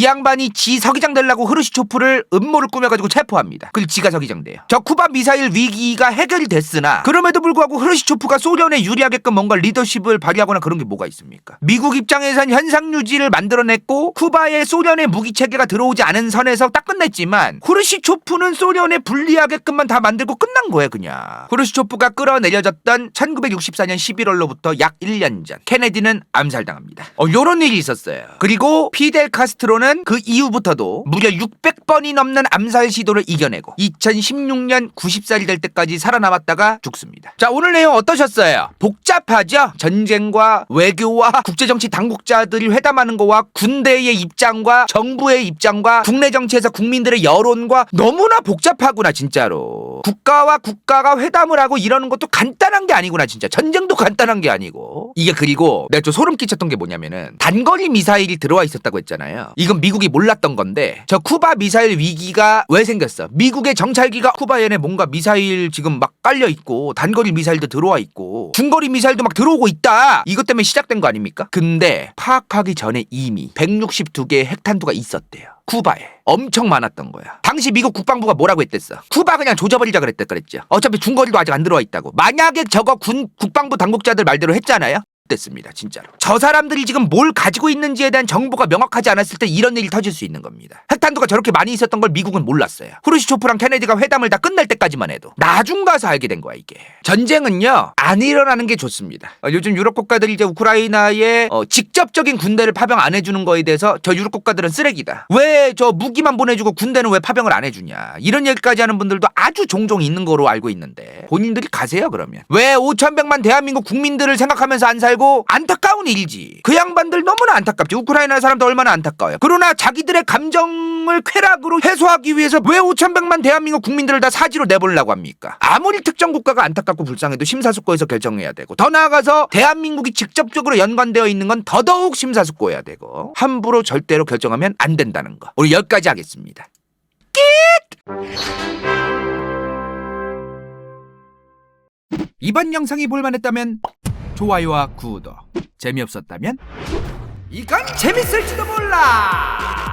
양반이 지 서기장 되려고 흐르시초프를 음모를 꾸며가지고 체포합니다. 그리고 지가 서기장 돼요. 저 쿠바 미사일 위기가 해결이 됐으나 그럼에도 불구하고 흐르시초프가 소련에 유리하게끔 뭔가 리더십을 발휘하거나 그런 게 뭐가 있습니까? 미국 입장에선 현상 유지를 만들어냈고 쿠바에 소련의 무기 체계가 들어오지 않은 선에서 딱 끝냈지만 흐르시초프는 소련에 불리하게끔만 다 만들고 끝난 거예요 그냥. 흐르시초프가 끌어내려졌던 1964년 11월로부터 약 1년 전 케네디는 암살당합니다. 요런 일이 있었어요. 그리고 피델 카스트로는 그 이후부터도 무려 600번이 넘는 암살 시도를 이겨내고 2016년 90살이 될 때까지 살아남았다가 죽습니다. 자, 오늘 내용 어떠셨어요? 복잡하죠? 전쟁과 외교와 국제정치 당국자들이 회담하는 거와 군대의 입장과 정부의 입장과 국내 정치에서 국민들의 여론과 너무나 복잡하구나 진짜로. 국가와 국가가 회담을 하고 이러는 것도 간단한 게 아니구나 진짜. 전쟁도 간단한 게 아니고. 이게 그리고 내가 좀 소름 끼쳤던 게 뭐냐면은 단거리 미사일이 들어와 있었다고 했잖아요. 이건 미국이 몰랐던 건데 저 쿠바 미사일 위기가 왜 생겼어? 미국의 정찰기가 쿠바에는 뭔가 미사일 지금 막 깔려 있고 단거리 미사일도 들어와 있고 중거리 미사일도 막 들어오고 있다. 이것 때문에 시작된 거 아닙니까? 근데 파악하기 전에 이미 162개의 핵탄두가 있었대요. 쿠바에. 엄청 많았던 거야. 당시 미국 국방부가 뭐라고 했댔어? 쿠바 그냥 조져버리자 그랬죠. 어차피 중거리도 아직 안 들어와 있다고. 만약에 저거 국방부 당국자들 말대로 했잖아요. 됐습니다 진짜로. 저 사람들이 지금 뭘 가지고 있는지에 대한 정보가 명확하지 않았을 때 이런 일이 터질 수 있는 겁니다. 핵탄두가 저렇게 많이 있었던 걸 미국은 몰랐어요. 흐르시초프랑 케네디가 회담을 다 끝낼 때까지만 해도. 나중 가서 알게 된 거야 이게. 전쟁은요 안 일어나는 게 좋습니다. 요즘 유럽 국가들이 이제 우크라이나에 직접적인 군대를 파병 안 해주는 거에 대해서 저 유럽 국가들은 쓰레기다. 왜 저 무기만 보내주고 군대는 왜 파병을 안 해주냐. 이런 얘기까지 하는 분들도 아주 종종 있는 거로 알고 있는데 본인들이 가세요 그러면. 왜 5,100만 대한민국 국민들을 생각하면서 안 살고. 안타까운 일이지. 그 양반들 너무나 안타깝지. 우크라이나 사람도 얼마나 안타까워요. 그러나 자기들의 감정을 쾌락으로 해소하기 위해서 왜 5,100만 대한민국 국민들을 다 사지로 내보려고 합니까? 아무리 특정 국가가 안타깝고 불쌍해도 심사숙고해서 결정해야 되고 더 나아가서 대한민국이 직접적으로 연관되어 있는 건 더더욱 심사숙고해야 되고 함부로 절대로 결정하면 안 된다는 거. 우리 여기까지 하겠습니다. 이번 영상이 볼만했다면 좋아요와 구독, 재미없었다면 이건 재밌을지도 몰라.